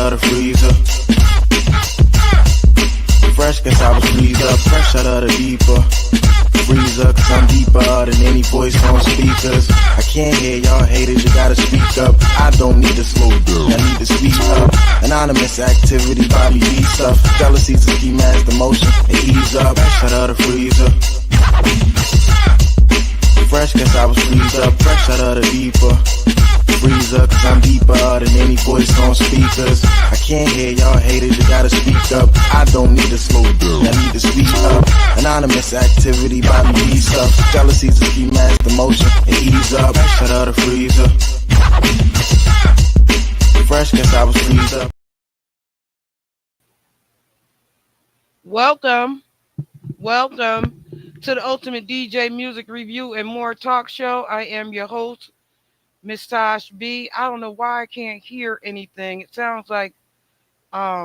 of the freezer. Fresh, guess I was freeze up. Fresh out of the deeper freezer, cause I'm deeper than any voice on speakers. I can't hear y'all haters, you gotta speak up. I don't need to slow down, I need to speak up. Anonymous activity, body beat stuff. Jealousy's a ski mask, emotion, and ease up. Fresh out of the freezer. Fresh, guess I was freeze up. Fresh out of the deeper freezer, cause I'm deeper than any voice on speakers. I can't hear y'all haters, you gotta speak up. I don't need to slow down, I need to speak up. Anonymous activity, body beat stuff. Jealousy's a ski mask, emotion, and ease up. Fresh out of the freezer. Fresh, guess I was freeze up. Welcome to the Ultimate DJ Music Review and More Talk Show. I am your host, Miss Tosh B. I don't know why I can't hear anything. It sounds like I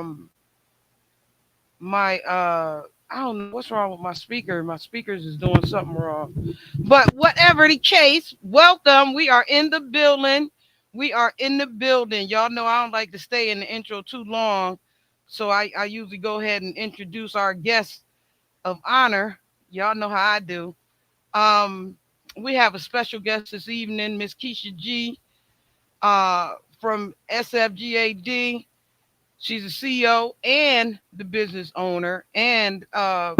don't know what's wrong with my speaker. My speakers is doing something wrong. But whatever the case, welcome. We are in the building. Y'all know I don't like to stay in the intro too long. So I usually go ahead and introduce our guests of honor. Y'all know how I do. We have a special guest this evening, Miss KEISHA G, from SFGAD. She's a CEO and the business owner, and a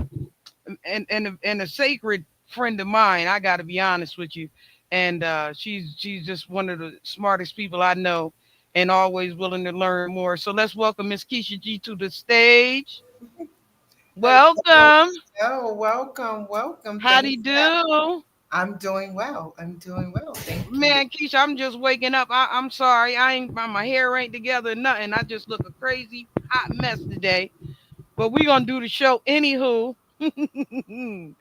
sacred friend of mine. I got to be honest with you, and she's just one of the smartest people I know, and always willing to learn more. So let's welcome Miss KEISHA G to the stage. Welcome. Oh, welcome. How do you do? I'm doing well. Thank you. Man, KEISHA, I'm just waking up. I'm sorry. My hair ain't together, nothing. I just look a crazy hot mess today. But we're gonna do the show anywho. And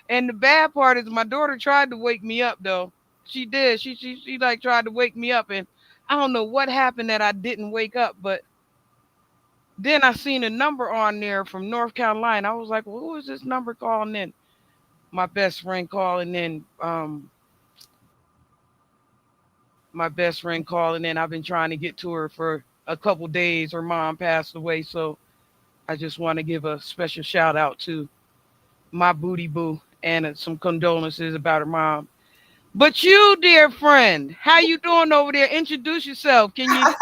the bad part is my daughter tried to wake me up though. She did. She like tried to wake me up, and I don't know what happened that I didn't wake up, but then I seen a number on there from North Carolina. I was like, well, who is this number calling in? My best friend calling in. I've been trying to get to her for a couple days. Her mom passed away, so I just want to give a special shout out to my booty boo and some condolences about her mom. But you, dear friend, how you doing over there? Introduce yourself. Can you?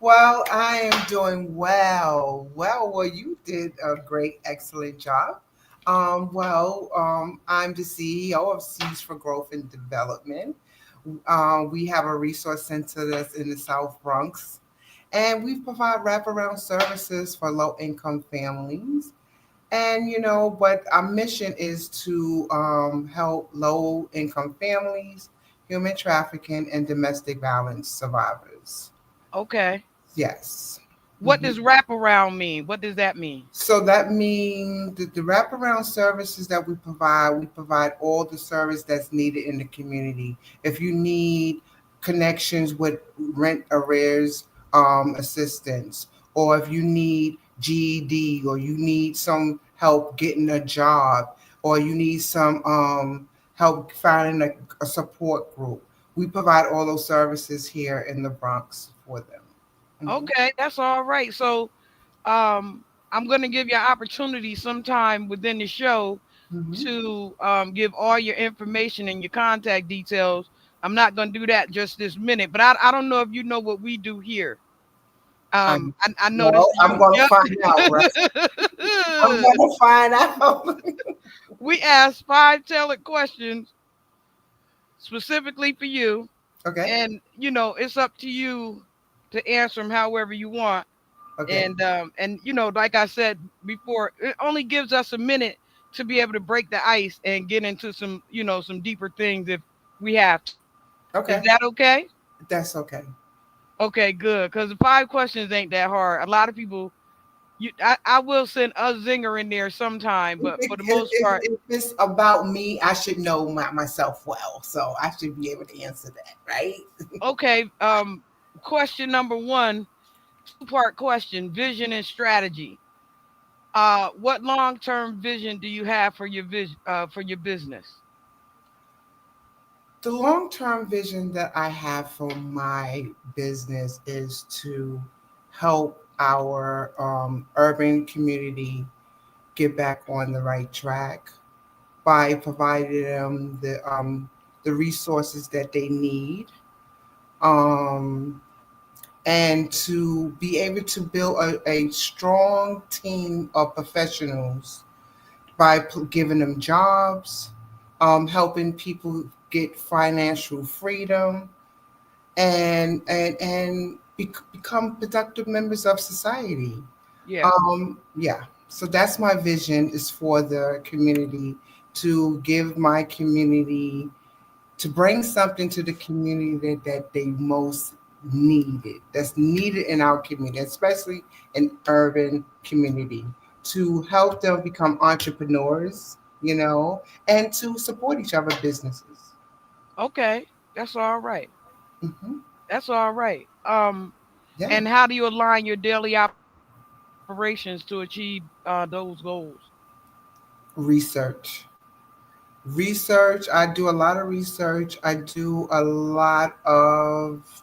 Well, I am doing well. Well, you did a great, excellent job. I'm the CEO of Seeds for Growth and Development. We have a resource center that's in the South Bronx, and we provide wraparound services for low-income families. And, but our mission is to help low-income families, human trafficking, and domestic violence survivors. Okay. Yes. What does wraparound mean? What does that mean? So that means the wraparound services that we provide all the service that's needed in the community. If you need connections with rent arrears assistance, or if you need GED, or you need some help getting a job, or you need some help finding a support group, we provide all those services here in the Bronx for them. Okay, that's all right. So I'm going to give you an opportunity sometime within the show to give all your information and your contact details. I'm not going to do that just this minute, but I don't know if you know what we do here. I know this. I'm going to find out, right? I'm going to find out. We ask 5 tailored questions specifically for you. Okay. And, it's up to you to answer them however you want. Okay. And like I said before, it only gives us a minute to be able to break the ice and get into some deeper things if we have to. Okay. Is that okay? That's okay. Okay, good. Because the 5 questions ain't that hard. A lot of people, I will send a zinger in there sometime, but for the most part, if it's about me, I should know myself well, so I should be able to answer that, right? Okay. Question number 1, 2-part question: vision and strategy. What long-term vision do you have for your business? The long-term vision that I have for my business is to help our urban community get back on the right track by providing them the resources that they need, um, and to be able to build a strong team of professionals by giving them jobs, helping people get financial freedom, and become productive members of society. Yeah. Yeah. So that's my vision, is for the community, to give my community, to bring something to the community that they most needed, that's needed in our community, especially in urban community, to help them become entrepreneurs, and to support each other businesses. Okay. That's all right. Hmm. That's all right. Yeah. And how do you align your daily operations to achieve those goals? Research. Research. I do a lot of research. I do a lot of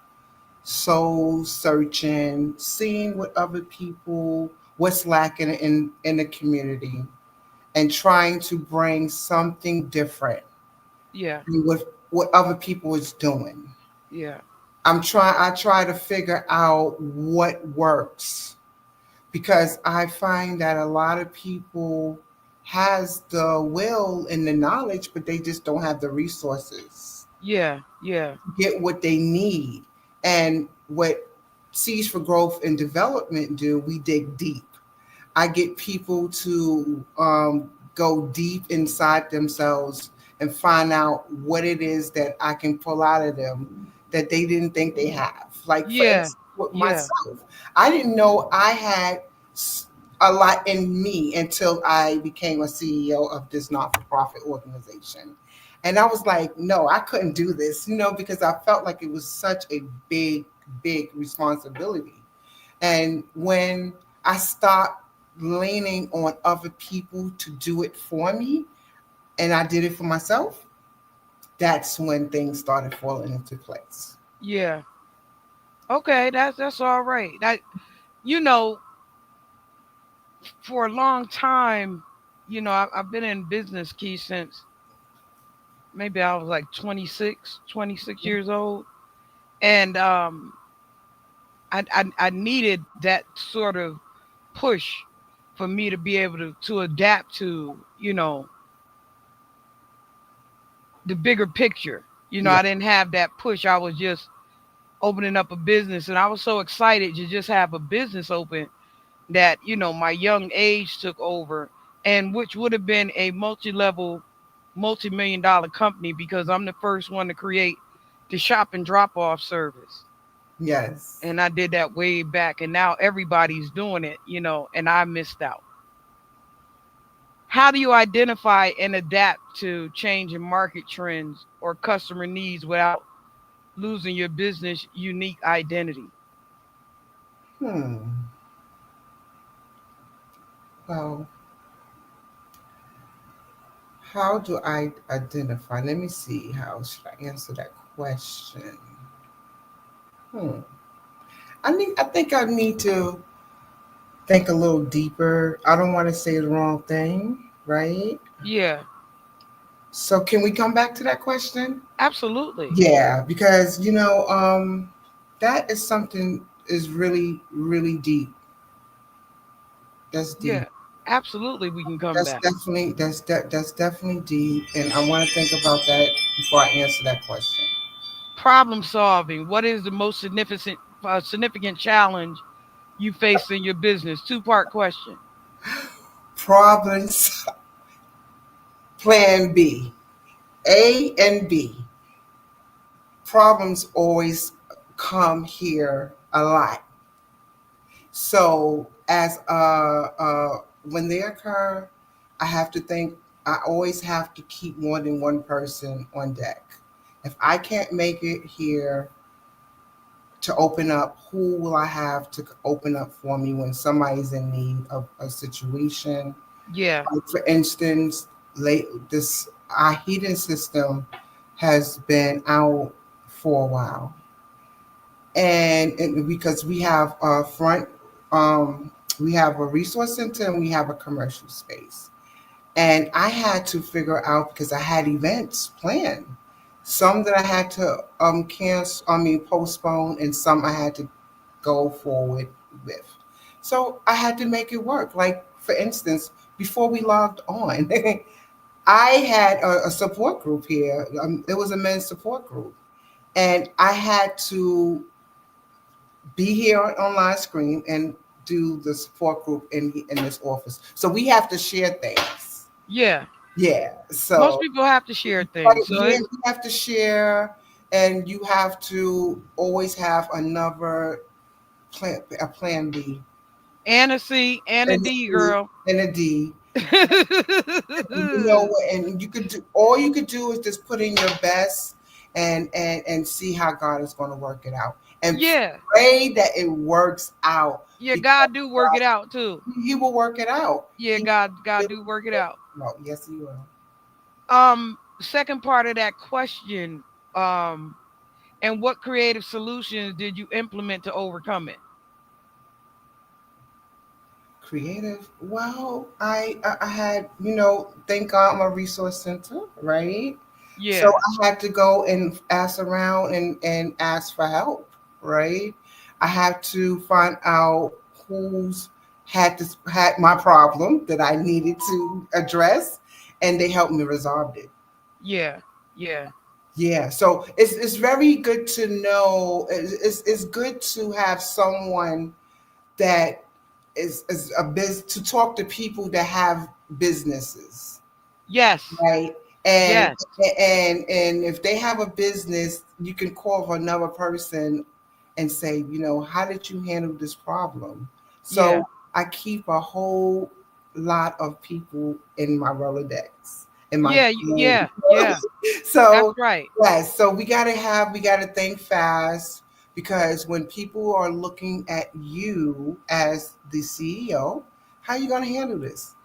soul searching, seeing what other people, what's lacking in the community, and trying to bring something different Yeah. than what other people is doing. Yeah. I try to figure out what works, because I find that a lot of people has the will and the knowledge, but they just don't have the resources Yeah. Yeah. to get what they need. And what Seeds for Growth and Development do, we dig deep. I get people to go deep inside themselves and find out what it is that I can pull out of them that they didn't think they have. Like, for Yeah. instance, with Yeah. myself, I didn't know I had a lot in me until I became a CEO of this not for profit organization. And I was like, no, I couldn't do this, because I felt like it was such a big, big responsibility. And when I stopped leaning on other people to do it for me, and I did it for myself, that's when things started falling into place. Yeah. Okay. That's all right. That you know, for a long time, I've been in business key since maybe I was like 26 years old, and I needed that sort of push for me to be able to adapt to the bigger picture. Yeah. I didn't have that push. I was just opening up a business, and I was so excited to just have a business open that my young age took over, and which would have been a multi-level, multi-million dollar company, because I'm the first one to create the shop and drop off service. Yes. And I did that way back, and now everybody's doing it, and I missed out. How do you identify and adapt to changing market trends or customer needs without losing your business unique identity? Hmm. Well, how do I identify? Let me see. How should I answer that question? Hmm. I think I need to think a little deeper. I don't want to say the wrong thing, right? Yeah, So can we come back to that question? absolutely. Yeah, because that is something is really, really deep. That's Yeah, deep. absolutely. We can come back. That's definitely deep, and I want to think about that before I answer that question. Problem solving. What is the most significant challenge you face in your business? Two-part question. Problems. Plan B, A and B. Problems always come here a lot. So when they occur, I have to think. I always have to keep more than one person on deck. If I can't make it here to open up, who will I have to open up for me when somebody's in need of a situation? Yeah, Like, for instance, late this our heating system has been out for a while, and because we have a front. we have a resource center and we have a commercial space. And I had to figure out because I had events planned. Some that I had to cancel, postpone, and some I had to go forward with. So I had to make it work. Like for instance, before we logged on, I had a support group here. It was a men's support group, and I had to be here on online screen and do the support group in this office. So we have to share things. Yeah. Yeah. Most So people have to share things. So yeah, it's you have to share, and you have to always have another plan, a plan B, and a C and a and a D, C, girl. and a D. You know what? And you could do all you could do is just put in your best and see how God is going to work it out, and Yeah. pray that it works out Yeah, because God do work it out too. He will work it out. Yeah, He God will do work it work out. it out. Yes, He will. Second part of that question, um, and what creative solutions did you implement to overcome it? Creative. Well, I had, thank God I'm a resource center, right? So Yeah. I had to go and ask around and ask for help, right? I had to find out who's had my problem that I needed to address, and they helped me resolve it. Yeah. Yeah. Yeah, so it's very good to know. It's good to have someone that is a biz to talk to people that have businesses, Yes. right? And Yes. and if they have a business, you can call another person and say, how did you handle this problem? Yeah. So I keep a whole lot of people in my Rolodex in my Yeah. phone. Yeah. Yeah. That's So right. yes, so we gotta think fast because when people are looking at you as the CEO, how are you gonna handle this?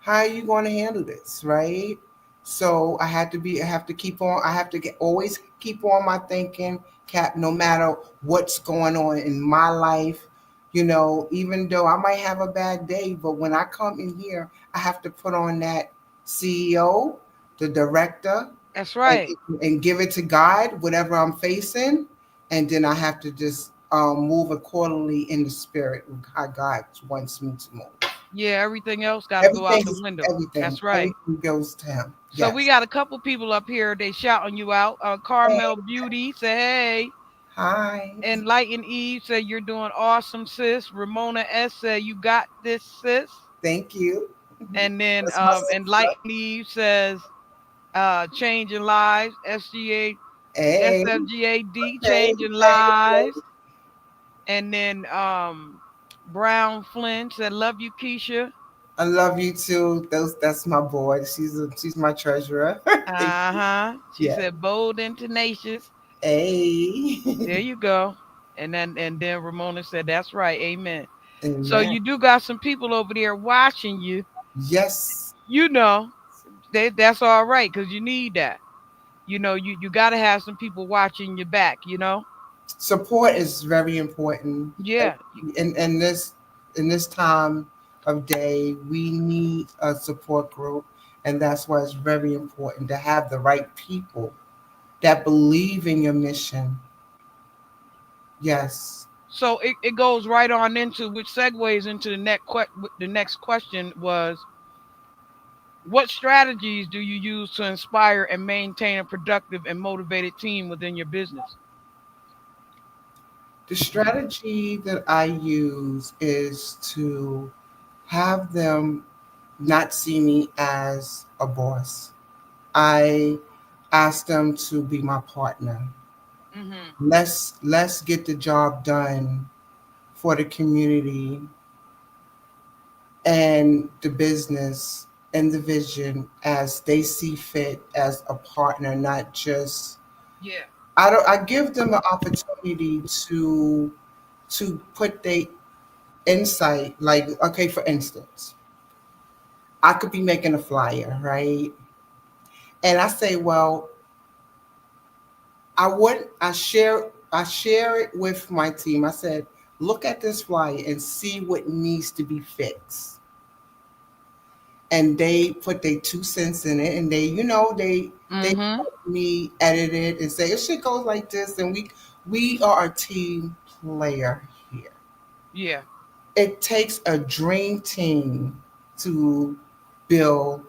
How are you going to handle this, right? So I have to keep on, I have to always keep on my thinking cap, no matter what's going on in my life. Even though I might have a bad day, but when I come in here, I have to put on that CEO, the director, That's and, right. and give it to God, whatever I'm facing. And then I have to just move accordingly in the spirit, how God wants me to move. Yeah. Everything else got to go Everything out the is window. everything. That's right. Everything goes to him. So we Yes. got a couple people up here. They shouting you out. Hey, Carmel Beauty say, "Hey." hi. Enlighten Eve said, "You're doing awesome, sis." Ramona S said, "You got this, sis." Thank you. And then That's my sister. Enlighten Eve says, "Changing lives." Hey. SFGAD, Hey. changing Hey. lives. And then Brown Flynn said, "Love you, Keisha." I love you too. That's my boy. She's my treasurer. Thank you. Uh-huh. She Yeah. said, "Bold and tenacious." Hey. There you go. And then Ramona said, "That's right, amen." So Amen. you do got some people over there watching you. Yes. You know, that's all right because you need that. You got to have some people watching your back. Support is very important. Yeah. In this time of day, we need a support group, and that's why it's very important to have the right people that believe in your mission. Yes. So it goes right on into which segues into the next question was, what strategies do you use to inspire and maintain a productive and motivated team within your business? The strategy that I use is to have them not see me as a boss. I ask them to be my partner. Hmm. Let's get the job done for the community and the business and the vision as they see fit as a partner, not just Yeah. I give them an opportunity to put their insight, like, okay, for instance, I could be making a flyer, right? And I say, well, I share it with my team. I said, Look at this flyer and see what needs to be fixed. And they put their 2 cents in it, and they Mm-hmm. help me edit it and say it should go like this. And we are a team player here. Yeah. It takes a dream team to build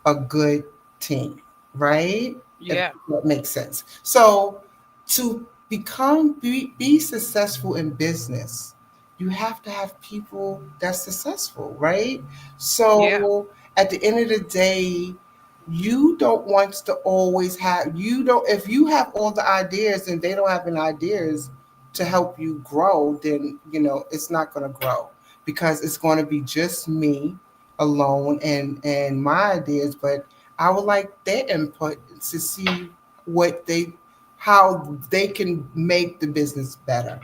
a good team, right? If Yeah. that makes sense. So to be successful in business, you have to have people that's successful, right? Yeah. So at the end of the day, you don't want to always have you don't if you have all the ideas and they don't have any ideas to help you grow, then it's not going to grow because it's going to be just me alone and my ideas. But I would like their input to see what they how they can make the business better.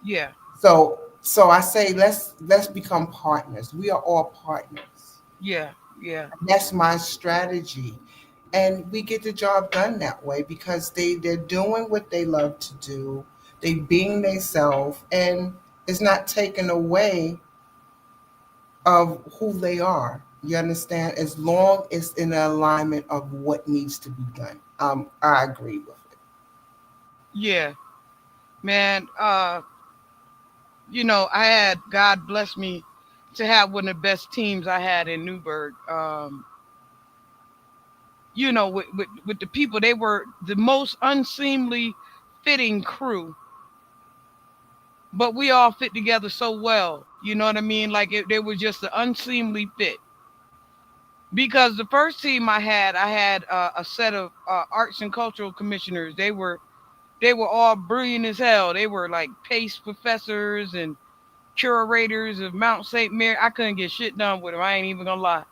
Yeah. So I say let's become partners. We are all partners. Yeah. Yeah. That's my strategy. And we get the job done that way because they're doing what they love to do. They being themselves, and it's not taken away of who they are. You understand? As long as in alignment of what needs to be done. I agree with it. Yeah. Man, I had God bless me to have one of the best teams I had in Newburgh. With the people, they were the most unseemly fitting crew, but we all fit together so well. You know what I mean? Like they were just an unseemly fit. Because the first team I had a set of arts and cultural commissioners. They were all brilliant as hell. They were like PACE professors and curators of Mount St. Mary. I couldn't get shit done with them. I ain't even gonna lie.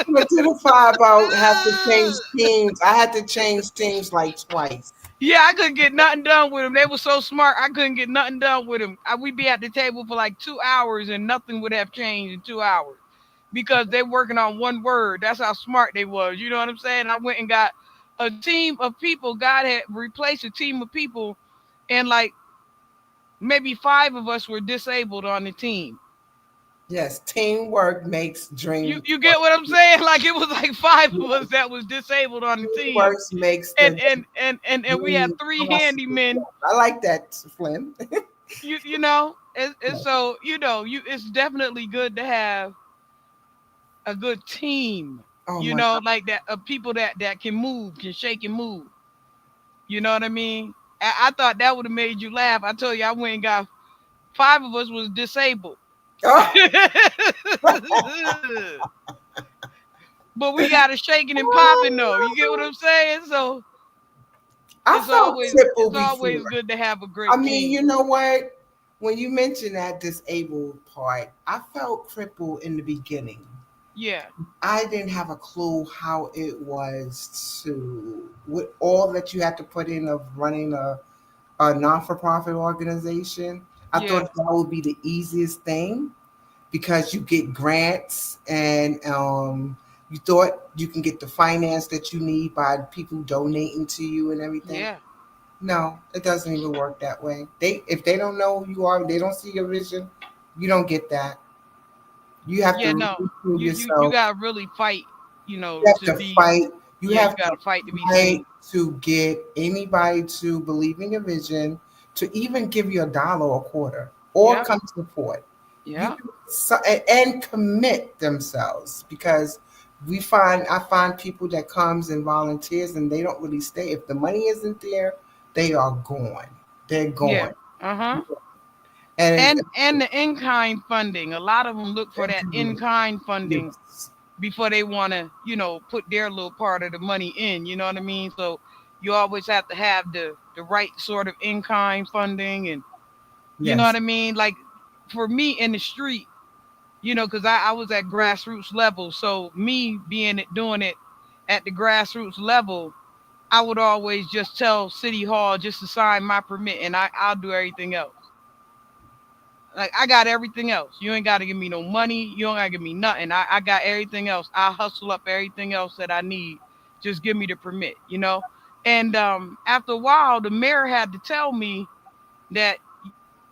Went to the five out, have to change teams. I had to change teams like twice. Yeah, I couldn't get nothing done with them. They were so smart. I couldn't get nothing done with them. We'd be at the table for like 2 hours and nothing would have changed in 2 hours because they working on one word. That's how smart they was. You know what I'm saying? I went and got a team of people. God had replaced a team of people, and like maybe five of us were disabled on the team. Yes, teamwork makes You dream you work. get what I'm saying? Like it was like five of us that was disabled on the Teamwork team, makes and the and and we had dream three possible. handymen. I like that, Flynn. And so it's definitely good to have a good team. Oh my God. Like that of people that can move, can shake and move. You know what I mean? I thought that would have made you laugh. I told you I went and got five of us was disabled. Oh, But we got it shaking and popping though. You get what I'm saying? So I it's felt always triple it's always before. good to have a I great mean, you team. know what? When you mentioned that disabled part, I felt crippled in the beginning. Yeah, I didn't have a clue how it was with all that you had to put in of running a non-for-profit organization. I thought yeah, that would be the easiest thing because you get grants and you thought you can get the finance that you need by people donating to you and everything. yeah, No, it doesn't even work that way. If they don't know who you are, they don't see your vision, you don't get that. You have to yeah. No, really prove you yourself. gotta really fight. You have To to be. fight. You Yeah, you have to gotta fight to be fight seen. to get anybody to believe in your vision, to even give you a dollar or a quarter, or Yep, come support. You yep, and commit themselves because I find people that comes and volunteers and they don't really stay. If the money isn't there, they are gone. They're yeah. gone. Uh huh. And And the in kind funding. A lot of them look for that in kind funding yes, before they want to, put their little part of the money in. You know what I mean? So you always have to have the right sort of in kind funding, and you know what yes, I mean. Like for me in the street, because I was at grassroots level. So me being it doing it at the grassroots level, I would always just tell City Hall just to sign my permit, and I'll do everything else. Like I got everything else. You ain't got to give me no money. You don't got to give me nothing. I got everything else. I hustle up everything else that I need. Just give me the permit. And after a while, the mayor had to tell me that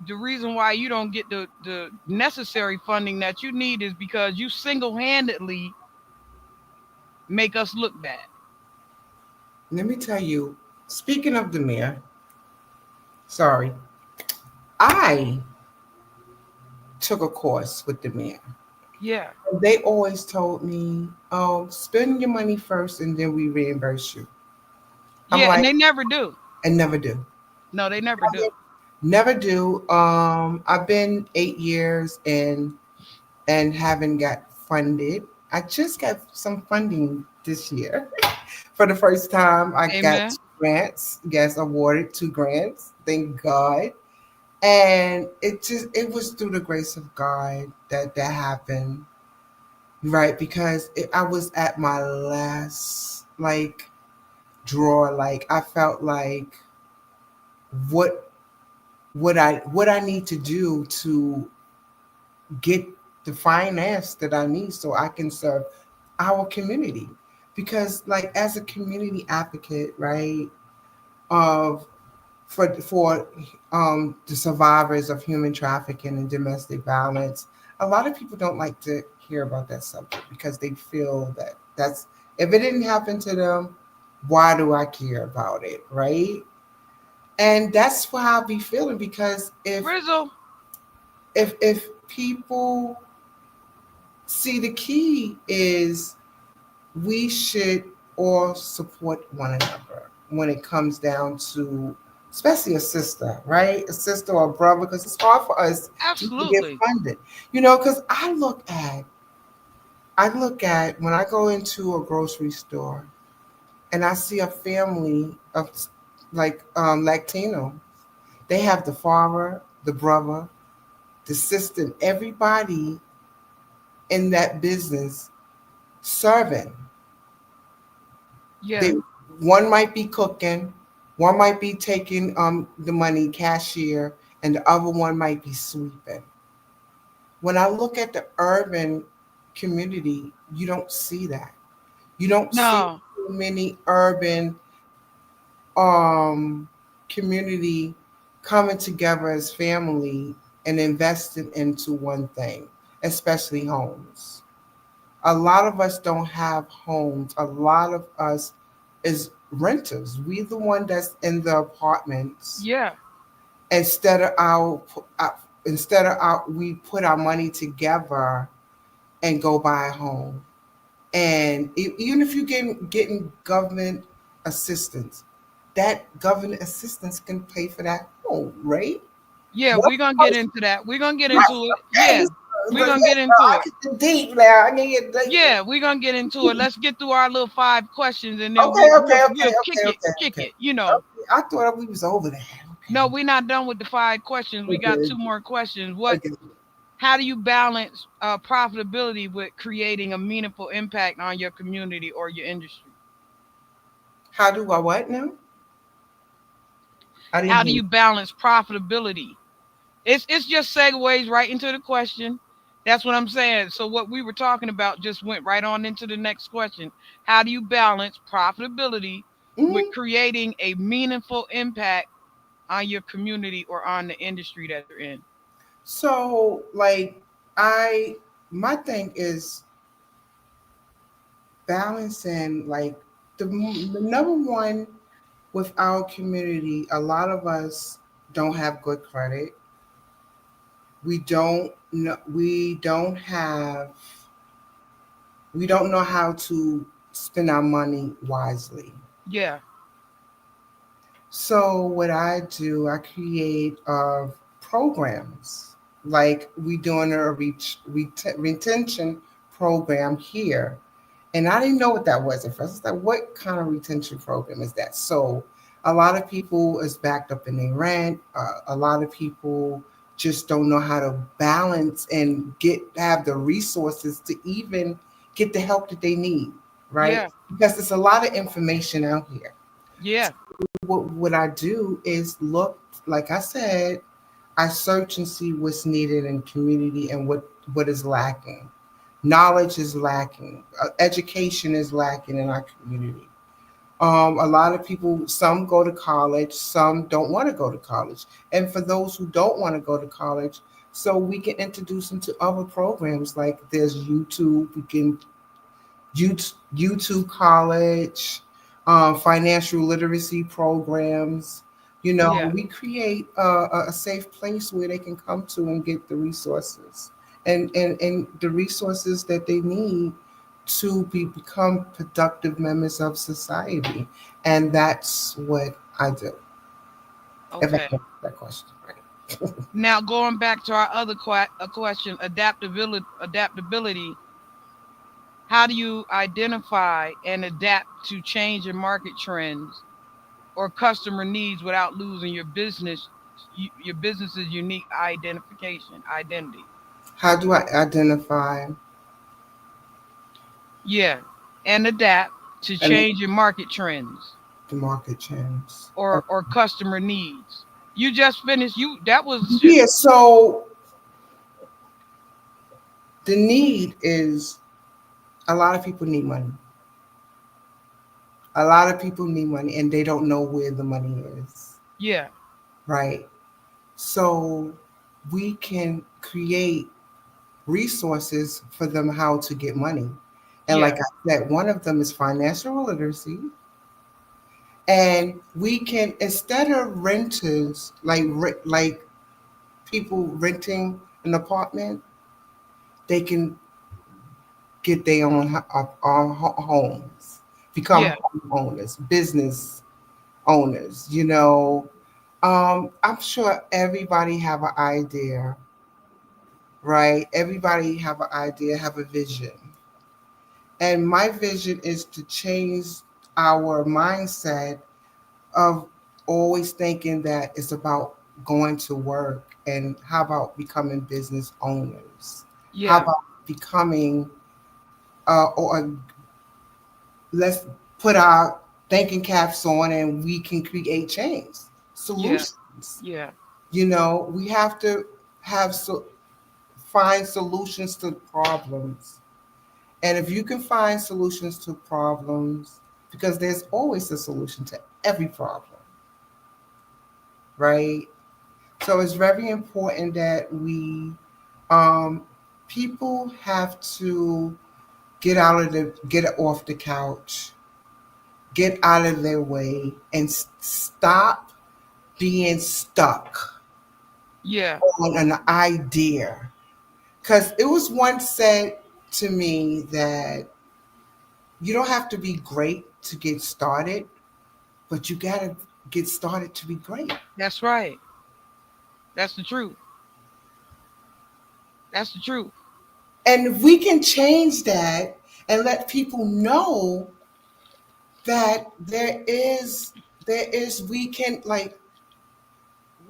the reason why you don't get the necessary funding that you need is because you single-handedly make us look bad. Let me tell you, speaking of the mayor, sorry, I took a course with the mayor. Yeah. They always told me, spend your money first and then we reimburse you. I'm Yeah, and like, they never do. I never do. No, they never do. Never do. I've been 8 years and haven't got funded. I just got some funding this year. For the first time, I got Amen. 2 grants. Yes, awarded 2 grants. Thank God. And it was through the grace of God that happened, right? Because I was at my last like draw. Like I felt like what what I need to do to get the finance that I need so I can serve our community. Because like as a community advocate, right, of for the survivors of human trafficking and domestic violence, a lot of people don't like to hear about that subject because they feel that that's if it didn't happen to them, why do I care about it, right? And that's how I be feeling because Rizzle. if people see the key is we should all support one another when it comes down to especially a sister, right? A sister or a brother, because it's hard for us to get Absolutely. funded. Because I look at when I go into a grocery store and I see a family of like Latino. They have the father, the brother, the sister, everybody in that business serving. Yeah. They one might be cooking, one might be taking the money cashier, and the other one might be sweeping. When I look at the urban community, you don't see that. You don't see No. too many urban um community coming together as family and investing into one thing, especially homes. A lot of us don't have homes. A lot of us is renters. We the one that's in the apartments. Yeah. Instead of our we put our money together and go buy a home. And even if you getting government assistance, that government assistance can pay for that home, right? Yeah, One we're gonna get person, into that. We're gonna get into it. right? Yeah. Okay, We're but gonna yeah, get no, into I it. get deep now. I get deep. Yeah, we're gonna get into it. Let's get through our little 5 questions and then Okay, we'll okay, we'll, okay, we'll okay, okay, kick okay. it, you know. Okay. I thought we was over that. No, we're not done with the 5 questions. We got Okay, two more questions. What okay. How do you balance profitability with creating a meaningful impact on your community or your industry? How do I what now? I didn't How do hear. you balance profitability? It's just segues right into the question. That's what I'm saying. So what we were talking about just went right on into the next question. How do you balance profitability with Mhm. creating a meaningful impact on your community or on the industry that you're in? So, like, I my thing is balancing. Like, the number one with our community, a lot of us don't have good credit. We don't know how to spend our money wisely. Yeah. So what I do, I create programs. Like we doing a retention program here, and I didn't know what that was at first. I was like, what kind of retention program is that? So a lot of people is backed up in their rent. A lot of people just don't know how to balance and have the resources to even get the help that they need, right? Yeah. Because there's a lot of information out here. Yeah. What I do is look, like I said, I search and see what's needed in community and what is lacking. Knowledge is lacking. Education is lacking in our community. A lot of people, some go to college, some don't want to go to college. And for those who don't want to go to college, so we can introduce them to other programs like there's YouTube. We can YouTube college, financial literacy programs. You know, Yeah. we create a safe place where they can come to and get the resources and the resources that they need to become productive members of society. And that's what I do. If I Okay. answer that question right. Now going back to our other question, adaptability. How do you identify and adapt to change in market trends or customer needs without losing your business's unique identity? How do I identify Yeah, and adapt to and change in market trends the market trends? or customer needs. You just finished. You that was just Yeah, so the need is a lot of people need money. A lot of people need money and they don't know where the money is, yeah, right? So we can create resources for them how to get money. And like yeah, I said, one of them is financial literacy. And we can, instead of renters, like people renting an apartment, they can get their own homes, become yeah, homeowners, business owners. You know, I'm sure everybody have an idea, right? Everybody have an idea, have a vision, and my vision is to change our mindset of always thinking that it's about going to work, and how about becoming business owners? How yeah, about becoming or let's put our thinking caps on and we can create change yeah, solutions. yeah, You know, we have to have find solutions to problems. And if you can find solutions to problems, because there's always a solution to every problem, right? So it's very important that um, people have to get off the couch, get out of their way, and stop being stuck yeah. on an idea. Because it was once said to me that you don't have to be great to get started, but you got to get started to be great. That's right. That's the truth. That's the truth. And if we can change that and let people know that there is we can, like,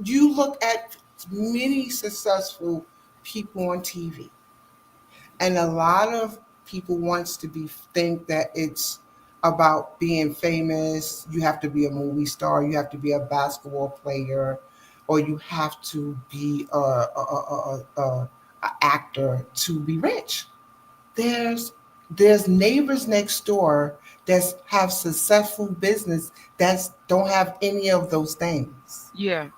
you look at many successful people on TV, and a lot of people wants to be think that it's about being famous. You have to be a movie star, you have to be a basketball player, or you have to be a actor to be rich. There's neighbors next door that have successful business that don't have any of those things. Yeah.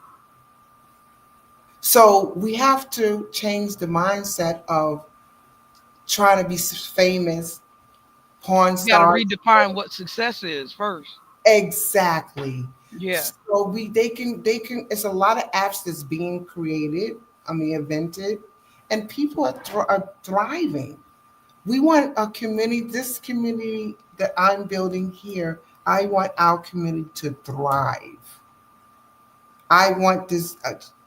So we have to change the mindset of trying to be famous, porn You got to stars. redefine what success is first. Exactly. Yeah. So they can. It's a lot of apps that's being created. I mean, invented, and people are thriving. We want a community. This community that I'm building here, I want our community to thrive. I want this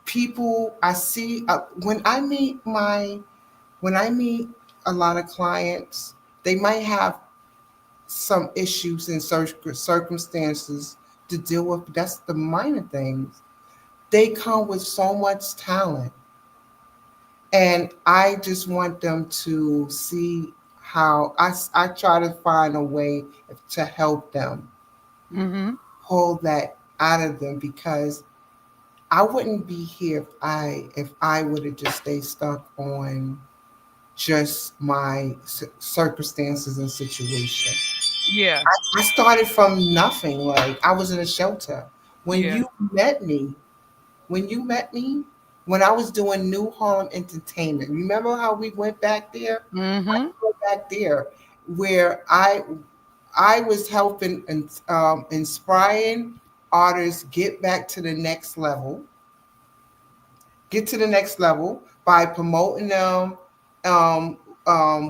people. I see when I meet a lot of clients, they might have some issues and circumstances to deal with. That's the minor things. They come with so much talent, and I just want them to see how I try to find a way to help them Mm-hmm. pull that out of them, because I wouldn't be here if I would have just stayed stuck on just my circumstances and situation. Yeah. I started from nothing. Like I was in a shelter. When Yeah. you met me, when you met me, when I was doing New Harlem Entertainment, remember how we went back there? I Mm-hmm. went back there where I was helping and inspiring artists get to the next level by promoting them um,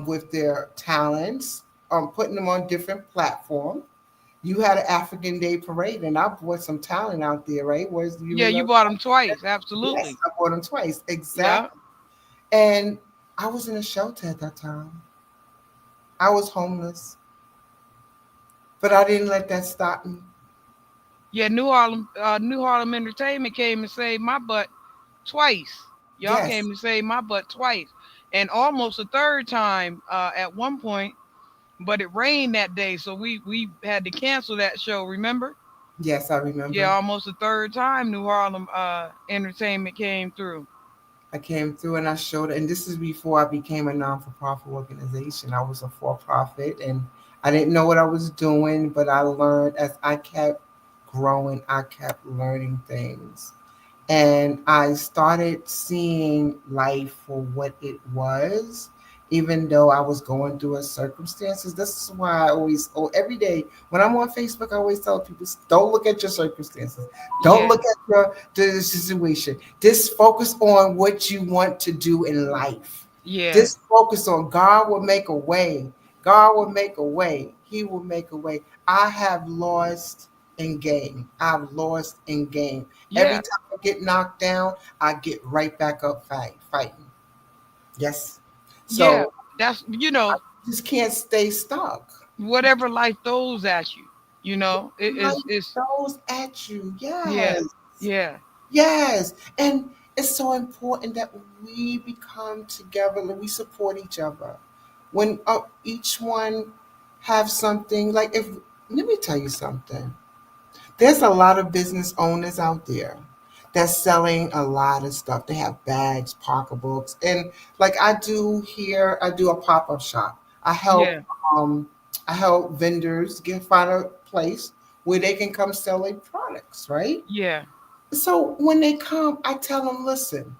with their talents, putting them on different platforms. You had an African Day parade, and I brought some talent out there, right? Was you Yeah, you remember? bought them twice. Yes, Absolutely. I brought them twice, Yeah. exactly. And I was in a shelter at that time. I was homeless, but I didn't let that stop me. Yeah, New Harlem Entertainment came and saved my butt twice. Y'all Yes, came to save my butt twice. And almost a third time at one point, but it rained that day, so we had to cancel that show, remember? yes, I Yeah, remember. almost a third time New Harlem Entertainment came through. I came through and I showed it. And this is before I became a non for profit organization. I was a for profit and I didn't know what I was doing, but I learned as I kept growing, I kept learning things. And I started seeing life for what it was, even though I was going through a circumstances. This is why I always, every day when I'm on Facebook, I always tell people, don't look at your circumstances, don't Yeah, look at the situation. Just focus on what you want to do in life. yeah, Just focus on God will make a way. God will make a way. He will make a way. I have lost and gained. I've lost and gained. Every yeah, time I get knocked down, I get right back up fighting. Yes. yeah. So That's I just can't stay stuck. whatever life throws at you. It Life is throws at you. yeah, Yes. yeah, Yes. And it's so important that we become together and we support each other. When each one have something like if let me tell you something. There's a lot of business owners out there that's selling a lot of stuff. They have bags, pocketbooks, and like I do here, I do a pop up shop. yeah, Um, I help vendors get find a place where they can come sell their products, right? yeah, So when they come, I tell them, listen,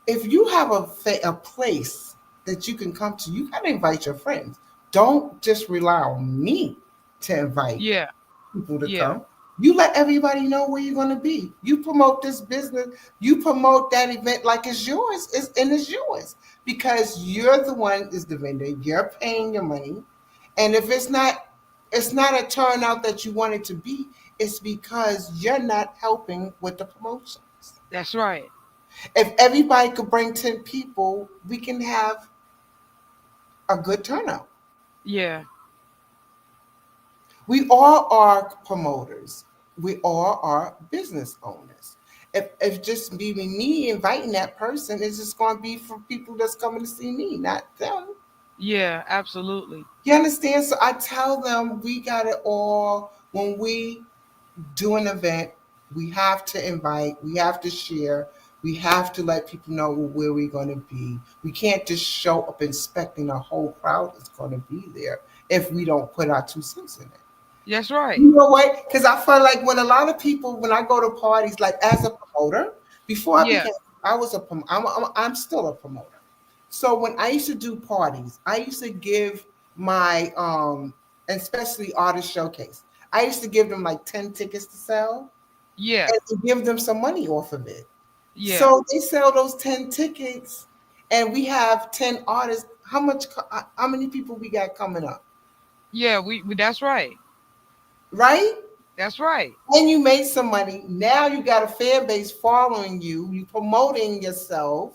if you have a place that you can come to, you got to invite your friends. Don't just rely on me to invite yeah, people to yeah, come. You let everybody know where you're going to be. You promote this business. You promote that event like it's yours, and it's yours because you're the one is the vendor. You're paying your money, and if it's not a turnout that you want it to be. It's because you're not helping with the promotions. that's right. If everybody could bring 10 people, we can have a good turnout. Yeah, We all are promoters. We all are business owners. If just be me inviting that person, it's just going to be for people that's coming to see me, not them. yeah, absolutely. You understand? So I tell them we got it all. When we do an event, we have to invite, we have to share, we have to let people know where we're going to be. We can't just show up expecting a whole crowd is going to be there if we don't put our 2 cents in it. That's right. You know what? Because I feel like when a lot of people, when I go to parties, like as a promoter, before I Yeah, became, I was a, I'm still a promoter. So when I used to do parties, I used to give my, especially artist showcase, I used to give them like 10 tickets to sell yeah, and to give them some money off of it. yeah, So they sell those 10 tickets and we have 10 artists. How many people we got coming up? yeah. We that's right. Right? That's right. And you made some money. Now you got a fan base following you. You promoting yourself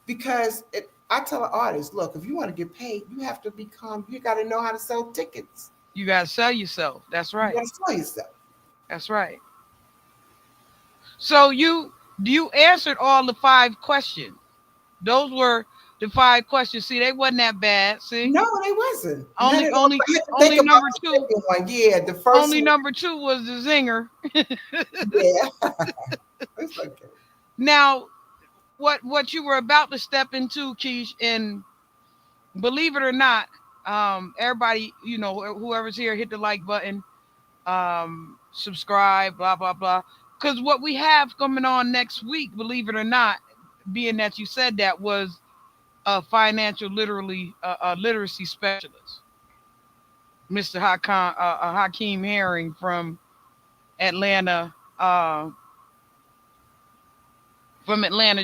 because I tell an artist, look, if you want to get paid, you have to become. You got to know how to sell tickets. You gotta sell yourself. That's You got right. to sell yourself. That's right. So you answered all the five questions. Those were the five questions. See, they wasn't that bad. See, No, they wasn't. None only at all. only I had to think only about number the two. second one. Yeah, the first Only one. number two was the zinger. Yeah, it's okay. Now, what you were about to step into, Keish, and believe it or not, Everybody, whoever's here, hit the like button, subscribe, blah blah blah. Because what we have coming on next week, believe it or not, being that you said that, was a financial literacy specialist, Mr. Hakeem Herring from Atlanta,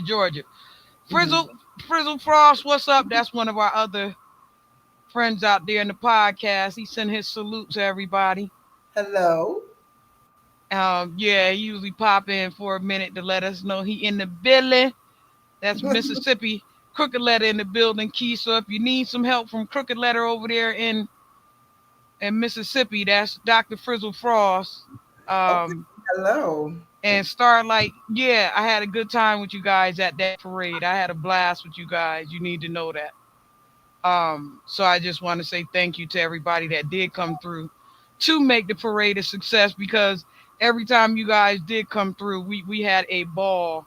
Georgia. Frizzle Frost, what's up? That's one of our other friends out there in the podcast. He sent his salute to everybody. Hello. Yeah, he usually pop in for a minute to let us know he in the building. That's Mississippi. Crooked Letter in the building, KEISHA. If you need some help from Crooked Letter over there in Mississippi, that's Dr. Frizzle Frost. Hello. And Starlight, yeah, I had a good time with you guys at that parade. I had a blast with you guys. You need to know that. So I just want to say thank you to everybody that did come through to make the parade a success, because every time you guys did come through, we had a ball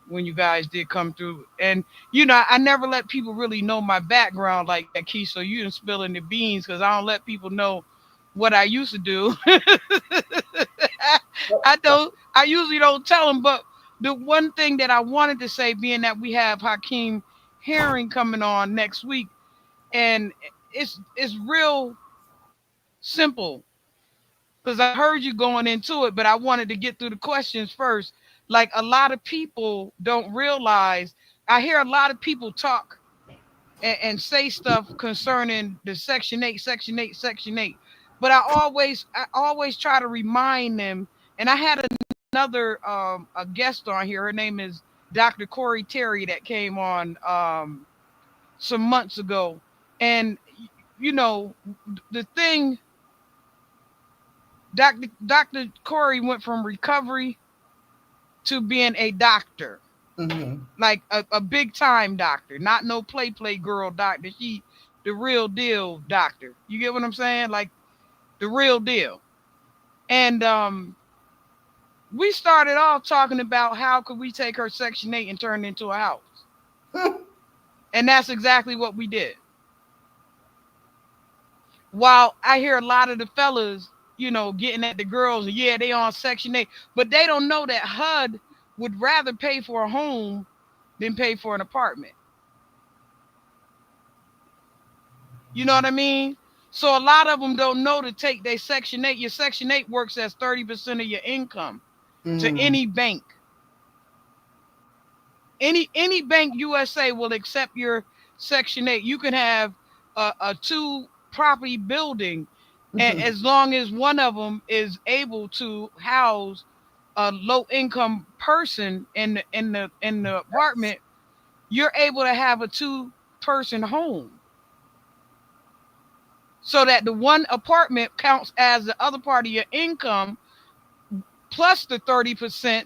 when you guys did come through. And, I never let people really know my background like that, Key, so you didn't spill in the beans, because I don't let people know what I used to do. I usually don't tell them, but the one thing that I wanted to say, being that we have Hakeem Herring coming on next week, and it's real simple, because I heard you going into it, but I wanted to get through the questions first. Like, a lot of people don't realize, I hear a lot of people talk and say stuff concerning the Section 8, but I always try to remind them. And I had another a guest on here. Her name is Dr. Corey Terry, that came on some months ago. And the thing, Dr. Corey went from recovery to being a doctor. Mm-hmm. Like a big time doctor, not no play girl doctor. She the real deal doctor. You get what I'm saying? Like the real deal. And we started off talking about how could we take her Section 8 and turn it into a house. And that's exactly what we did. While I hear a lot of the fellas, getting at the girls, yeah, they on Section 8, but they don't know that HUD would rather pay for a home than pay for an apartment. You know what I mean? So a lot of them don't know to take their Section 8. Your Section 8 works as 30% of your income to any bank. Any bank USA will accept your Section 8. You can have a 2-property building, and as long as one of them is able to house a low-income person in the apartment, you're able to have a 2-person home. So that the one apartment counts as the other part of your income, plus the 30%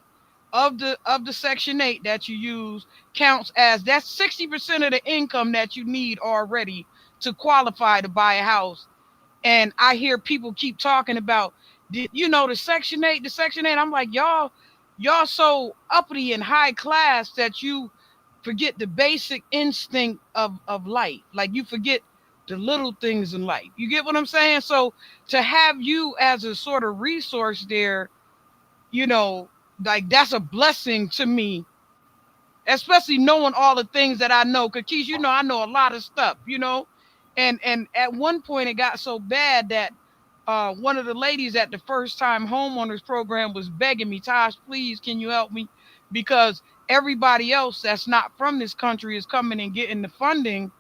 of the Section 8 that you use counts as, that's 60% of the income that you need already to qualify to buy a house. And I hear people keep talking about, the Section 8, the Section 8. I'm like, y'all so uppity and high class that you forget the basic instinct of life. Like, you forget the little things in life. You get what I'm saying? So to have you as a sort of resource there, like, that's a blessing to me, especially knowing all the things that I know. Because, Keith, I know a lot of stuff, and at one point it got so bad that one of the ladies at the first time homeowners program was begging me, Tosh, please, can you help me? Because everybody else that's not from this country is coming and getting the funding,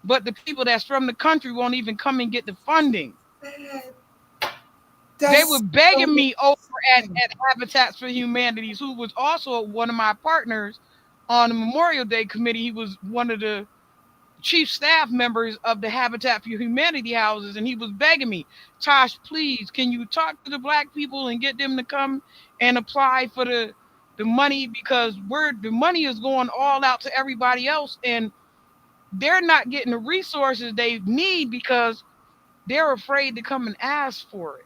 but the people that's from the country won't even come and get the funding. They were begging me over at Habitats for Humanities, who was also one of my partners on the Memorial Day committee. He was one of the chief staff members of the Habitat for Humanity houses, and he was begging me, Tosh, please, can you talk to the Black people and get them to come and apply for the money, because the money is going all out to everybody else, and they're not getting the resources they need because they're afraid to come and ask for it.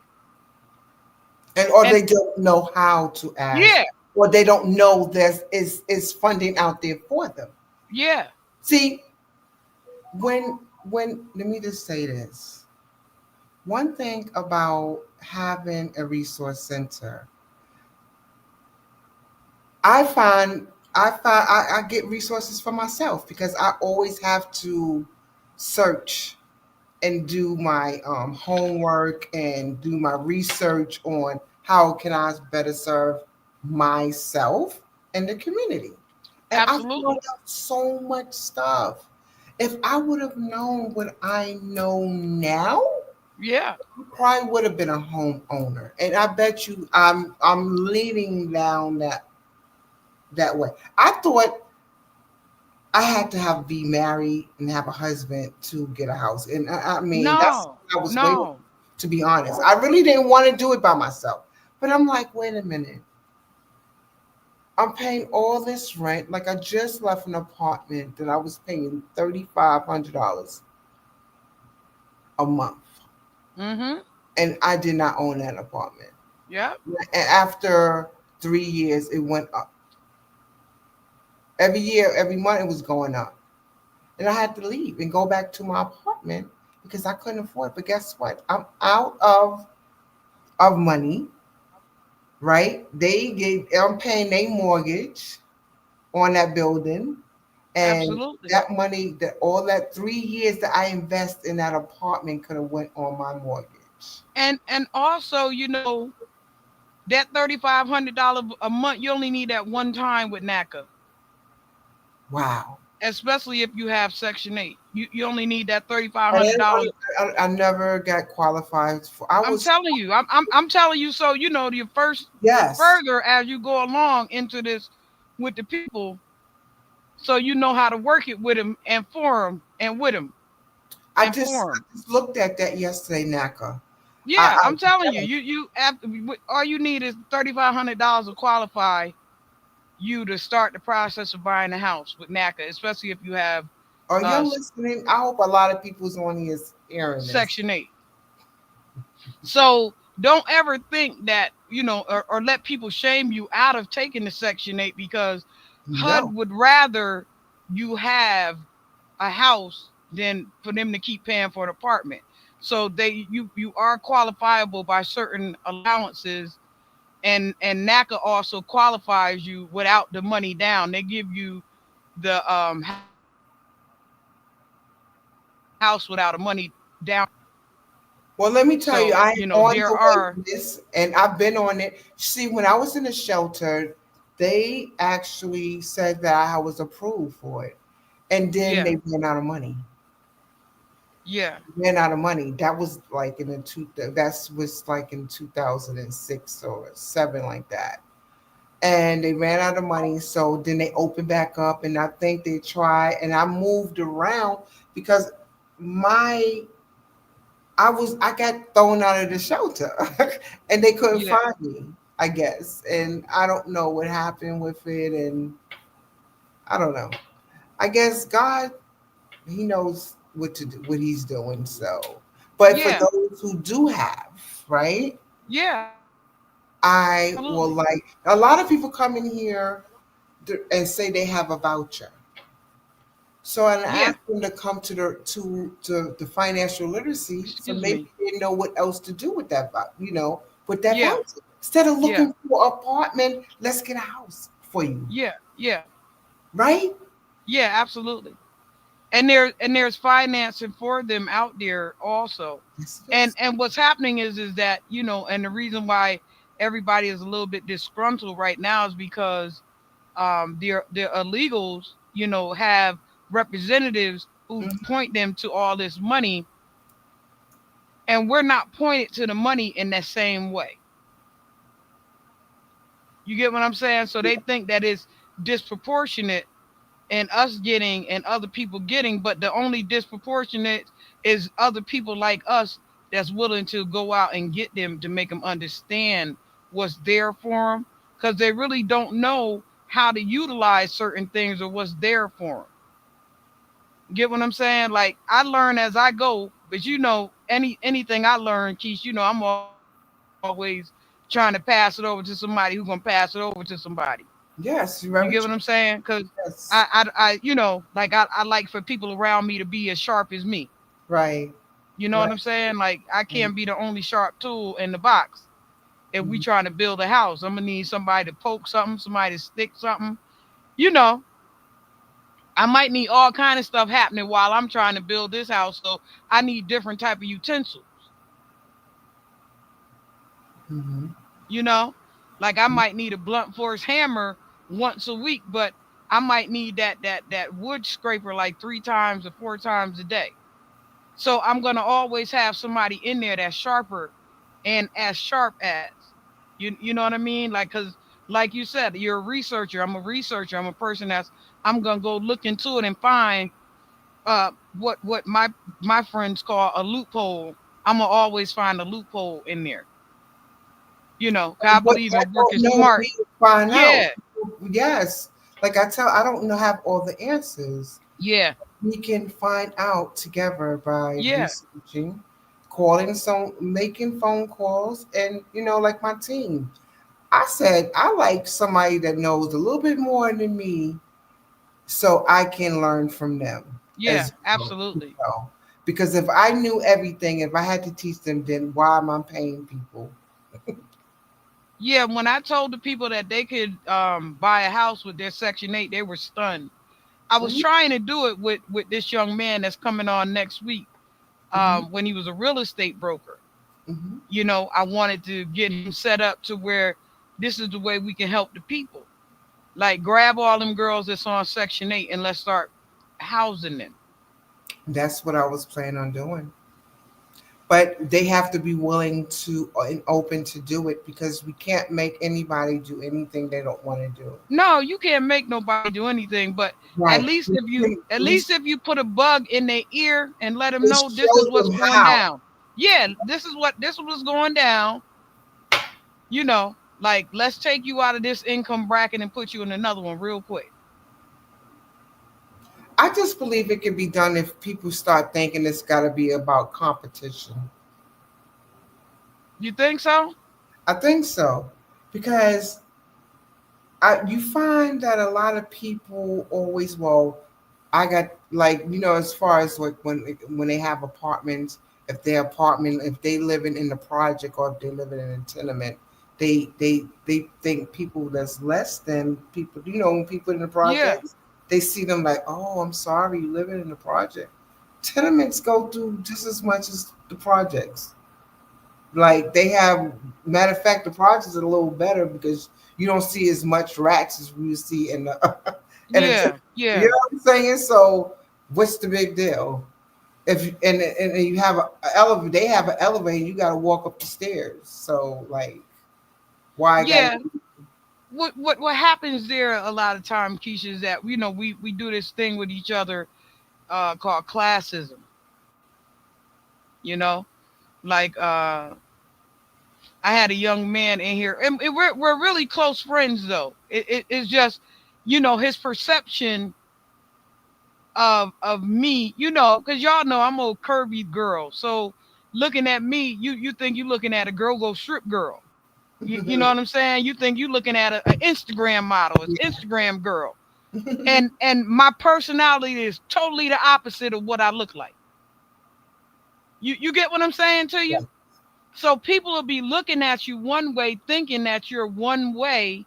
Or they don't know how to ask. Yeah. Or they don't know is funding out there for them. Yeah. See, when when let me just say this. One thing about having a resource center, I find I get resources for myself because I always have to search and do my homework and do my research on how can I better serve myself and the community. And I found Absolutely. out so much stuff. If I would have known what I know now, Yeah. I probably would have been a homeowner. And I bet you I'm leaning down that way. I thought I had to have be married and have a husband to get a house. And I mean, that's No. what I was waiting, No. to be honest. I really didn't want to do it by myself. But I'm like, wait a minute. I'm paying all this rent. Like I just left an apartment that I was paying $3,500 a month. Mm-hmm. And I did not own that apartment. Yep. And after 3 years, it went up. Every year, every month, it was going up. And I had to leave and go back to my apartment because I couldn't afford it. But guess what? I'm out of money, right? I'm paying their mortgage on that building. And Absolutely. that money, that all that 3 years that I invest in that apartment could have went on my mortgage. And also, that $3,500 a month, you only need that one time with NACA, Wow. especially if you have Section 8. You only need that thirty five And hundred then dollars. I never got qualified for. I I'm was, telling you, I'm telling you. So your first yes. further as you go along into this with the people, so you know how to work it with them and for them and with them and for I them. just looked at that yesterday, NACA. Yeah, I I'm telling you, all you need is $3,500 to qualify you to start the process of buying a house with NACA, especially if you have Are uh you listening? I hope a lot of people's on here is hearing this. Section 8. So don't ever think that, or let people shame you out of taking the Section 8 because HUD No. would rather you have a house than for them to keep paying for an apartment. So you are qualifiable by certain allowances, and NACA also qualifies you without the money down. They give you the house without a money down payment. Well, let me tell you, So, I am on there the are, wait list and I've been on it. See, when I was in the shelter, they actually said that I was approved for it. And then yeah, they ran out of money. yeah, Ran out of money. That was like that was like in 2006 or seven, like that. And they ran out of money. So then they opened back up, and I think they tried. And I moved around because my I got thrown out of the shelter, and they couldn't yeah, find me. I guess, and I don't know what happened with it, and I don't know. I guess God, He knows what to do, what He's doing. So, but for yeah, those who do have, right? yeah, absolutely. I will like a lot of people come in here and say they have a voucher. So I Yeah, asked them to come to the financial literacy, so excuse maybe me. they know what else to do with that, with that Yeah, voucher. Instead of yeah, looking for an apartment, let's get a house for you, yeah, yeah, right? yeah, absolutely. And there's financing for them out there also. Yes, it And is. and what's happening is that, and the reason why everybody is a little bit disgruntled right now is because the illegals, have representatives who Mhm. point them to all this money, and we're not pointed to the money in that same way. You get what I'm saying? So they think that it's disproportionate and us getting and other people getting, but the only disproportionate is other people like us that's willing to go out and get them to make them understand what's there for them, because they really don't know how to utilize certain things or what's there for them. Get what I'm saying? Like, I learn as I go, but anything I learn, Keith, I'm always trying to pass it over to somebody who's gonna pass it over to somebody. Yes, you're You very get what true. I'm saying? Because Yes. like I like for people around me to be as sharp as me. Right. You know Right. what I'm saying? Like I Right. can't be the only sharp tool in the box. If we Mhm. trying to build a house, I'm gonna need somebody to poke something, somebody to stick something. You know, I might need all kind of stuff happening while I'm trying to build this house. So I need different type of utensils. Mhm. You know, like I might need a blunt force hammer once a week, but I might need that wood scraper like 3 times or 4 times a day. So I'm gonna always have somebody in there that's sharper and as sharp as you know what I mean? Like because like you said, you're a researcher. I'm a researcher. I'm a person that's I'm gonna go look into it and find what my friends call a loophole. I'm gonna always find a loophole in there. You know, 'cause I What believe I in don't working know, smart. we will find out. Yeah, Yes. Like I don't know have all the answers. yeah, We can find out together by yeah, researching, calling some, making phone calls, and like my team. I said I like somebody that knows a little bit more than me, so I can learn from them yeah, as well. absolutely. Because if I knew everything, if I had to teach them, then why am I paying people? Yeah, when I told the people that they could buy a house with their Section 8, they were stunned. I was Hmm. trying to do it with this young man that's coming on next week. Hmm. When he was a real estate broker, Hmm. I wanted to get him set up to where this is the way we can help the people. Like grab all them girls that's on Section 8 and let's start housing them. That's what I was planning on doing. But they have to be willing to and open to do it because we can't make anybody do anything they don't want to do. No, you can't make nobody do anything, but Right. We can at at least least if you put a bug in their ear and let them know just this is show what's them going how. down. Yeah, this is what's going down. Like let's take you out of this income bracket and put you in another one real quick. I just believe it can be done if people start thinking it's got to be about competition. You think so? I think so because you find that a lot of people always, well, I got like as far as like when they have apartments, if they living in the project or if they living in a tenement, they think people that's less than people. When people in the Yeah. projects, they see them like, oh, I'm sorry, you living in the project. Tenements go through just as much as the projects. Like they have, matter of fact, the projects are a little better because you don't see as much rats as we see in the and Yeah. you know Yeah. what I'm saying. So what's the big deal? If and you have a elevator, they have an elevator. You got to walk up the stairs. So like, why I got Yeah. to? What happens there a lot of time, Keisha, is that we do this thing with each other called classism, you know? Like I had a young man in here, and we're really close friends though. It's just, his perception of me, because y'all know I'm a curvy girl. So looking at me, you think you looking at a girl go strip girl. You know what I'm saying? You think you looking at a Instagram model, it's Instagram girl. And my personality is totally the opposite of what I look like. You get what I'm saying to Yeah. you? So people will be looking at you one way, thinking that you're one way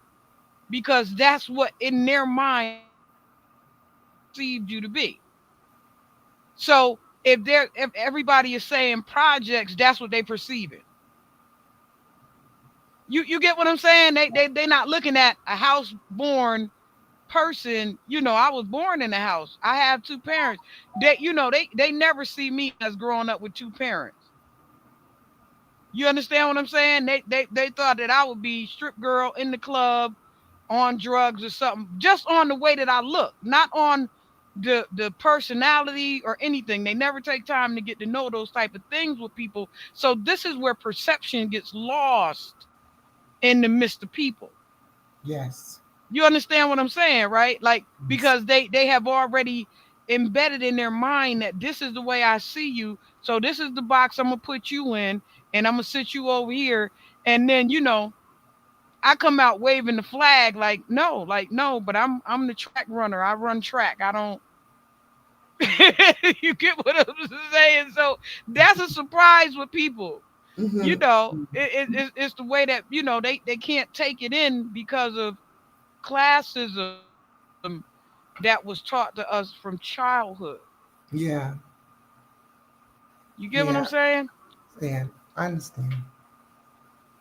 because that's what in their mind perceived you to be. So if everybody is saying projects, that's what they perceive it. You get what I'm saying? They not looking at a house born person. I was born in a house. I have two parents. They never see me as growing up with two parents. You understand what I'm saying? They thought that I would be strip girl in the club on drugs or something, just on the way that I look, not on the personality or anything. They never take time to get to know those type of things with people. So this is where perception gets lost in the midst of people. Yes. You understand what I'm saying, right? Like because they have already embedded in their mind that this is the way I see you. So this is the box I'm gonna put you in, and I'm gonna sit you over here, and then I come out waving the flag like no, but I'm the track runner. I run track. I don't. You get what I'm saying? So that's a surprise with people. You Mm-hmm. know, it's the way that they can't take it in because of classism that was taught to us from childhood. Yeah. You get what I'm Yeah. saying? Yeah. I understand.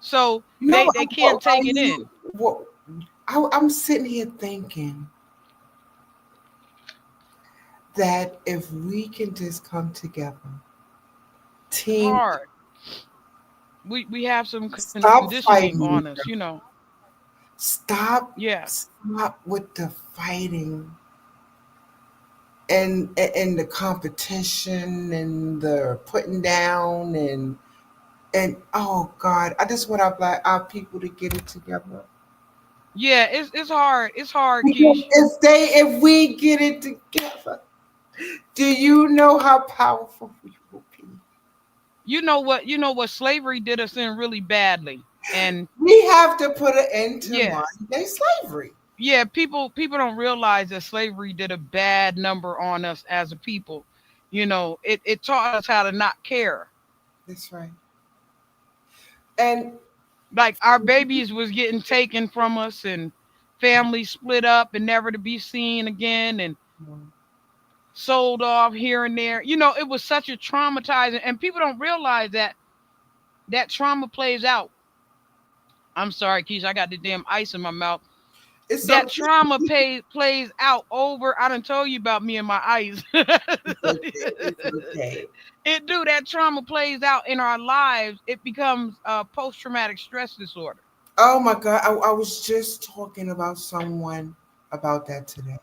So You know, they can't are take it you? in. What? I'm sitting here thinking that if we can just come together, team, Hard. We have some stop conditioning on fighting us, each other. Stop, Yeah. stop with the fighting and the competition and the putting down and oh God, I just want our people to get it together. Yeah, it's hard. It's hard, Because Keish. if we get it together, do you know how powerful we will be? You know what slavery did us in really badly. And We have to put an end to yeah, modern day slavery. yeah, people don't realize that slavery did a bad number on us as a people. It taught us how to not care. That's right. And Like our babies was getting taken from us, and families split up and never to be seen again, and sold off here and there. It was such a traumatizing, and people don't realize that trauma plays out. I'm sorry, Keisha, I got the damn ice in my mouth. it's That okay. trauma plays out over. I done told you about me and my ice. It's okay. It's okay. It do. That trauma plays out in our lives. It becomes post traumatic stress disorder. Oh my God. I was just talking about someone about that today.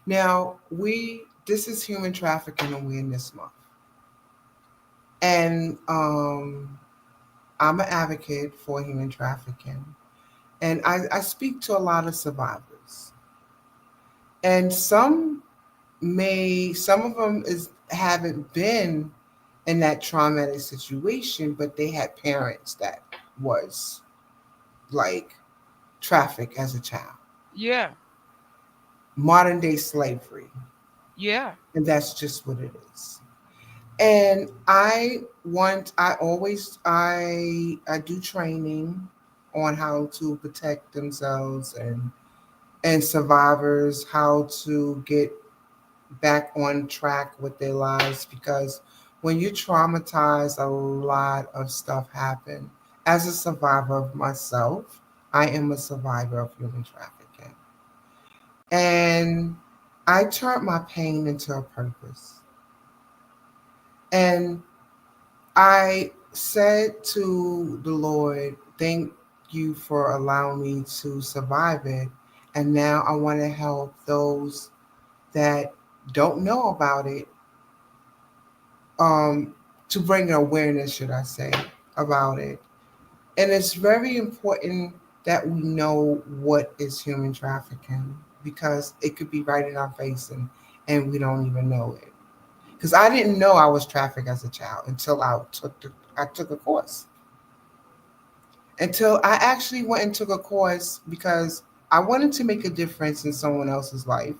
Now, this is Human Trafficking Awareness Month. And I'm an advocate for human trafficking. And I speak to a lot of survivors. And some of them haven't been in that traumatic situation, but they had parents that was like trafficked as a child. Yeah, Modern day slavery. yeah, And that's just what it is. And I do training on how to protect themselves and survivors how to get back on track with their lives, because when you're traumatized, a lot of stuff happen. As a survivor of myself, I am a survivor of human trafficking. And I turned my pain into a purpose. And I said to the Lord, thank you for allowing me to survive it. And now I want to help those that don't know about it, to bring awareness, should I say, about it. And it's very important that we know what is human trafficking, because it could be right in our face and we don't even know it. Because I didn't know I was trafficked as a child until I took a course. Until I actually went and took a course because I wanted to make a difference in someone else's life,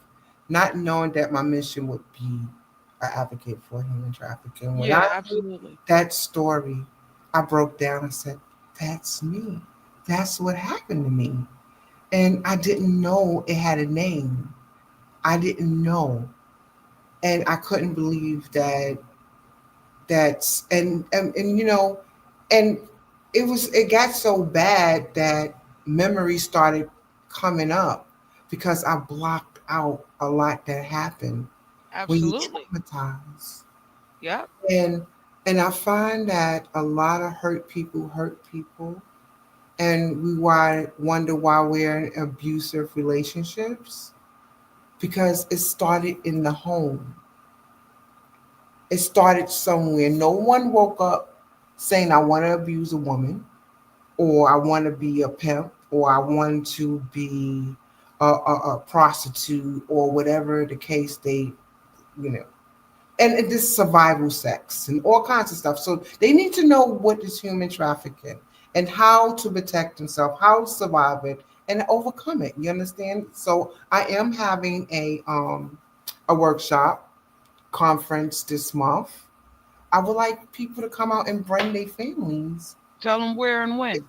not knowing that my mission would be an advocate for human trafficking. When yeah, I heard absolutely. that story, I broke down and said, "That's me. That's what happened to me." And I didn't know it had a name. I didn't know, and I couldn't believe that's and and it got so bad that memories started coming up because I blocked out a lot that happened when you Absolutely. traumatize. Yep. And I find that a lot of hurt people, and wonder why we're in abusive relationships, because it started in the home. It started somewhere. No one woke up saying, I want to abuse a woman, or I want to be a pimp, or I want to be a prostitute, or whatever the case you know. And this survival sex and all kinds of stuff. So they need to know what is human trafficking. and how to protect themselves, how to survive it, and overcome it. You understand? So I am having a workshop conference this month. I would like people to come out and bring their families. Tell them where and when.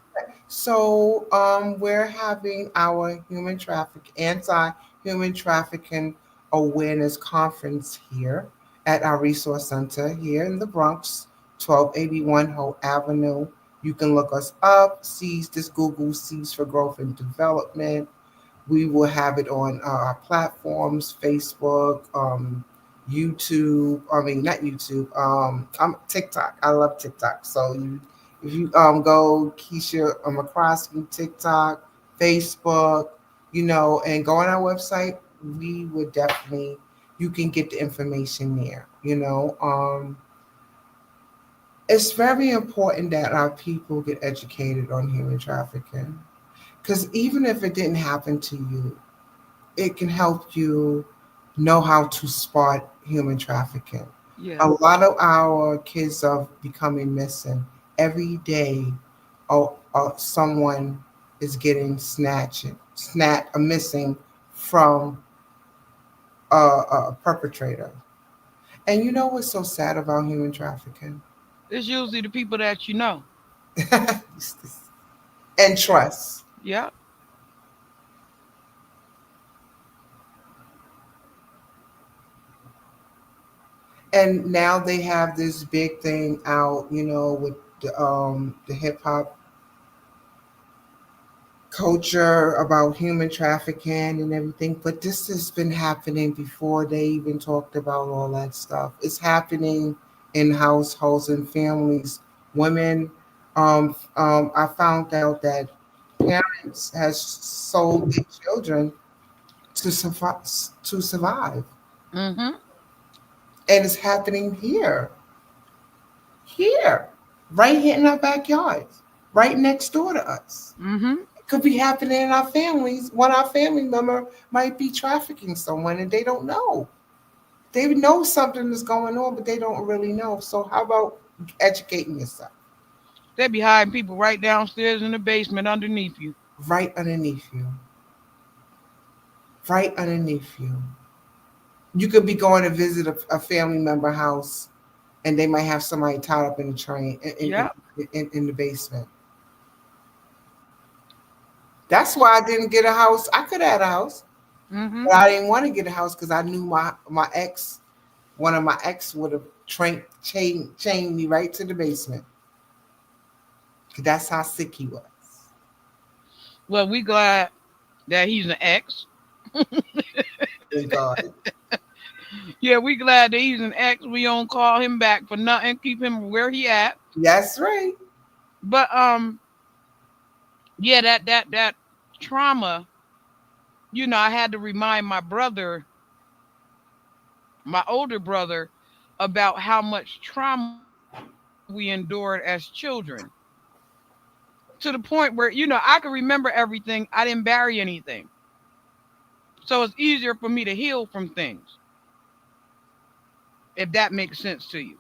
So we're having our anti-human trafficking awareness conference here at our resource center here in the Bronx, 1281 Hope Avenue. You can look us up, Seeds, just Google Seeds for Growth and Development. We will have it on our platforms, Facebook, YouTube. I mean, not YouTube. I'm TikTok. I love TikTok. So if you go Keisha McCROSKEY TikTok, Facebook, and go on our website, we would definitely you can get the information there. It's very important that our people get educated on human trafficking because even if it didn't happen to you, it can help you know how to spot human trafficking. A Yeah. lot of our kids are becoming missing every day. Someone is getting missing from a perpetrator. And you know what's so sad about human trafficking? It's usually the people that you know. And trust. Yeah. And now they have this big thing out, with the hip hop culture about human trafficking and everything. But this has been happening before they even talked about all that stuff. It's happening in households and families. Women, I found out that parents has sold their children to survive, Mm-hmm. and it's happening here, right here in our backyard, right next door to us. Mm-hmm. It could be happening in our families. One of our family member might be trafficking someone and they don't know. They know something is going on, but they don't really know. So how about educating yourself They be hiding people right downstairs in the basement underneath you. right underneath you, right underneath you? You could be going to visit a family member house, and they might have somebody tied up in the train Yeah. in the basement. That's why I didn't get a house. I could have had a house, Mm-hmm. but I didn't want to get a house because I knew my ex, one of my ex, would have chained me right to the basement. 'Cause that's how sick he was. Well, we glad that he's an ex. Thank God. Yeah, we glad that he's an ex. We don't call him back for nothing. Keep him where he at. That's right. But yeah, that trauma. I had to remind my brother, my older brother, about how much trauma we endured as children. To the point where I can remember everything. I didn't bury anything, so it's easier for me to heal from things. If that makes sense to you,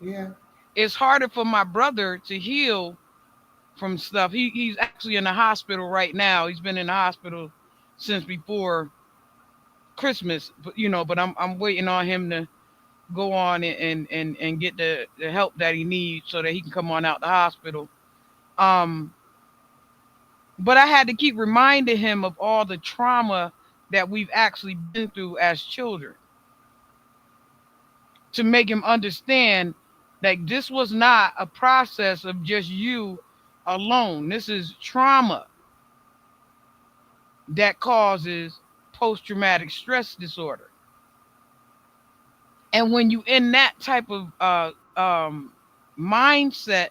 Yeah. it's harder for my brother to heal from stuff. He's actually in the hospital right now. He's been in the hospital since before Christmas, but I'm waiting on him to go on and get the help that he needs so that he can come on out the hospital. Um, but I had to keep reminding him of all the trauma that we've actually been through as children to make him understand that this was not a process of just you alone. This is trauma that causes post traumatic stress disorder. And when you in that type of mindset,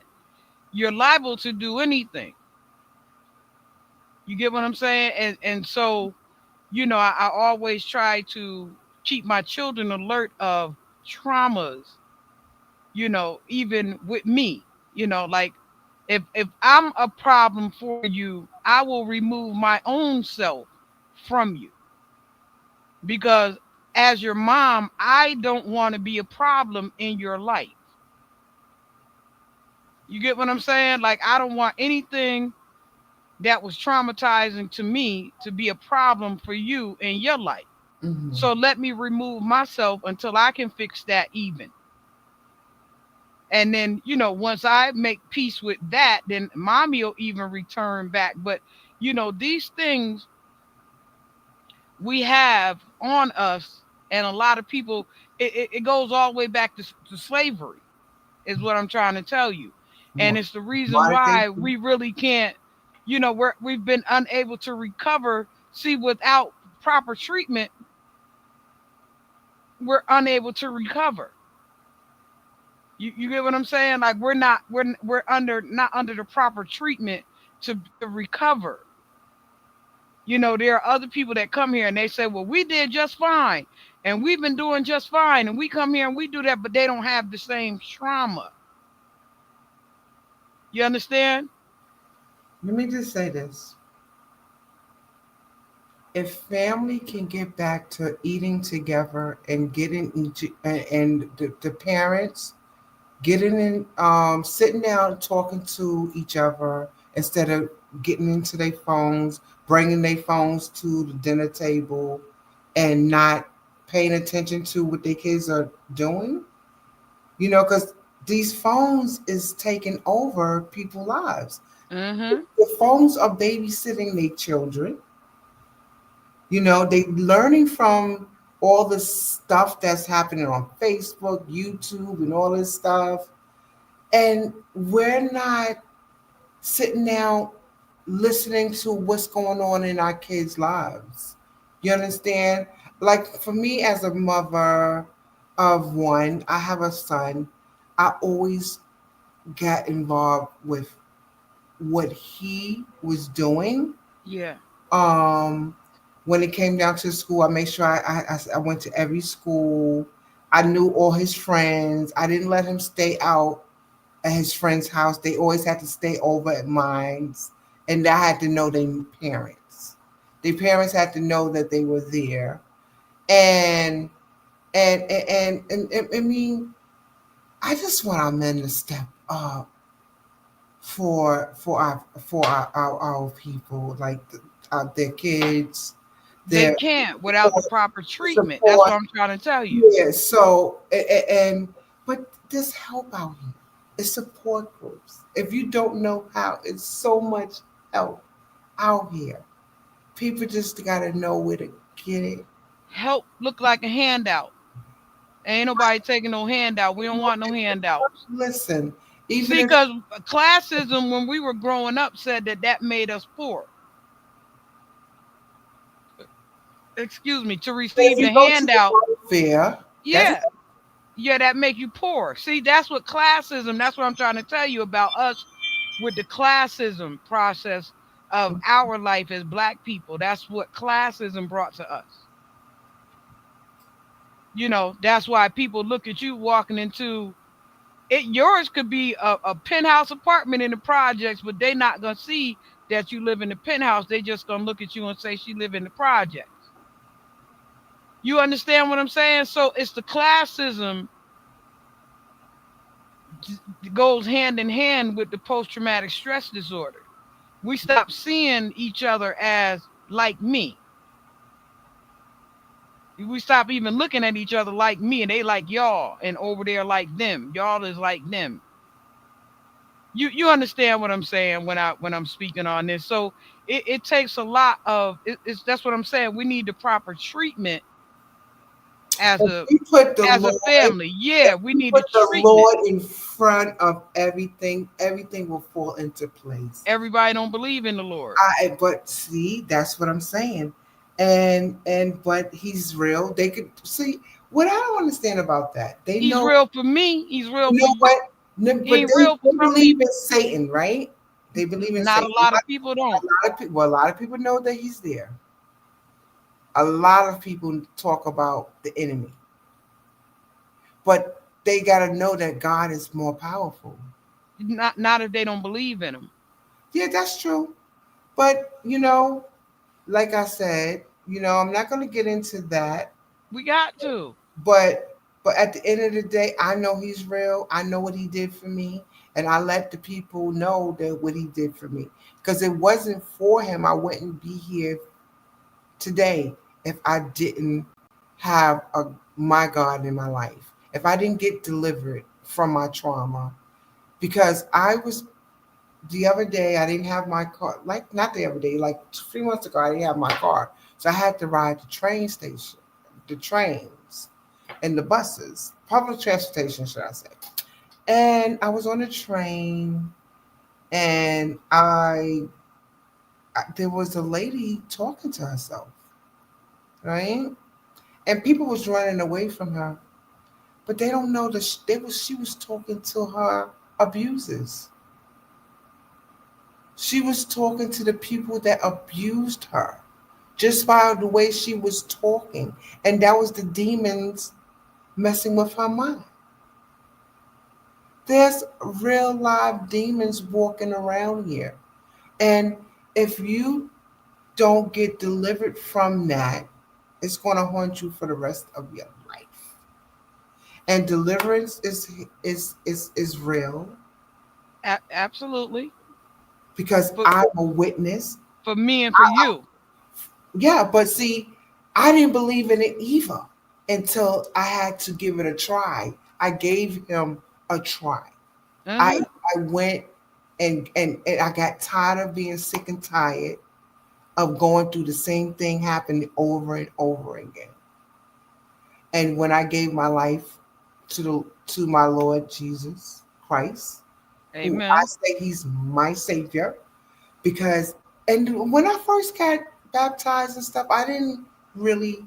you're liable to do anything. You get what I'm saying? And so, I always try to keep my children alert of traumas, even with me, like if I'm a problem for you, I will remove my own self from you because as your mom, I don't want to be a problem in your life. You get what I'm saying? Like, I don't want anything that was traumatizing to me to be a problem for you in your life. Hmm. So let me remove myself until I can fix that even. And then, once I make peace with that, then mommy will even return back. But, these things we have on us, and a lot of people, it goes all the way back to slavery, is what I'm trying to tell you. And Why, it's the reason why did why they? we really can't, we've been unable to recover. See, without proper treatment, we're unable to recover. You get what I'm saying? Like, we're under not under the proper treatment to recover. There are other people that come here and they say, well, we did just fine and we've been doing just fine. And we come here and we do that, but they don't have the same trauma. You understand? Let me just say this. If family can get back to eating together and getting each and the parents getting in, sitting down and talking to each other instead of getting into their phones, bringing their phones to the dinner table, and not paying attention to what their kids are doing. Because these phones is taking over people's lives. Mm-hmm. The phones are babysitting their children. They learning from all the stuff that's happening on Facebook, YouTube, and all this stuff. And we're not sitting down listening to what's going on in our kids' lives. You understand? Like for me as a mother of one, I have a son. I always got involved with what he was doing. Yeah. Um, when it came down to school, I made sure I went to every school. I knew all his friends. I didn't let him stay out at his friend's house. They always had to stay over at mine, and I had to know their parents. Their parents had to know that they were there, and and I mean, I just want our men to step up for our people, like their kids, They their can't without the support, proper treatment. That's support. what I'm trying to tell you. Yeah. So and but there's help out here. It's support groups. If you don't know how, it's so much help out here. People just gotta know where to get it. Help look like a handout. Ain't nobody taking no handout. We don't want no handouts. Listen, even See, if because classism, when we were growing up, said that made us poor. Excuse me, to if receive you the go to the handout. welfare, that's Yeah, yeah, that make you poor. See, that's what classism. That's what I'm trying to tell you about us with the classism process of our life as Black people. That's what classism brought to us. That's why people look at you walking into it. Yours could be a penthouse apartment in the projects, but they not gonna see that you live in the penthouse. They just gonna look at you and say she live in the projects. You understand what I'm saying? So it's the classism goes hand in hand with the post traumatic stress disorder. We stop seeing each other as like me. We stop even looking at each other like me, and they like y'all, and over there like them. Y'all is like them. You understand what I'm saying when I'm speaking on this. So it takes a lot of it's that's what I'm saying. We need the proper treatment as if a we put the as a Lord, family. if Yeah, we we need the put the treatment. Lord in front of everything, everything will fall into place. Everybody don't believe in the Lord. But see, that's what I'm saying. But he's real. They could see what I don't understand about that. They He's know, real for me. He's real you for know you. what? No, He but ain't real for they some believe people. in Satan, right? They believe in Not a Satan. lot of people don't. A lot of people, well, a lot of people know that he's there. A lot of people talk about the enemy, but they got to know that God is more powerful. Not if they don't believe in him. Yeah, that's true. But like I said, I'm not going to get into that. We got to. But at the end of the day, I know he's real. I know what he did for me, And I let the people know that what he did for me. Because it wasn't for him, I wouldn't be here today if I didn't have my God in my life. If I didn't get delivered from my trauma. Because I was the other day I didn't have my car, like not the other day, like 3 months ago I didn't have my car. So I had to ride the train station, the trains and the buses, public transportation, should I say. And I was on the train and there was a lady talking to herself, right? And people was running away from her, but they don't know that she was talking to her abusers. She was talking to the people that abused her just by the way she was talking. And that was the demons messing with her mind. There's real live demons walking around here. And if you don't get delivered from that, it's going to haunt you for the rest of your life. And deliverance is real Absolutely. because For I'm a witness. for me and for you. Yeah, but see, I didn't believe in it either until I had to give it a try. I gave him a try. I Uh-huh. I went and I got tired of being sick and tired of going through the same thing happening over and over again. And when I gave my life to my Lord Jesus Christ, who I Amen. say he's my savior, because and when I first got baptized and stuff, I didn't really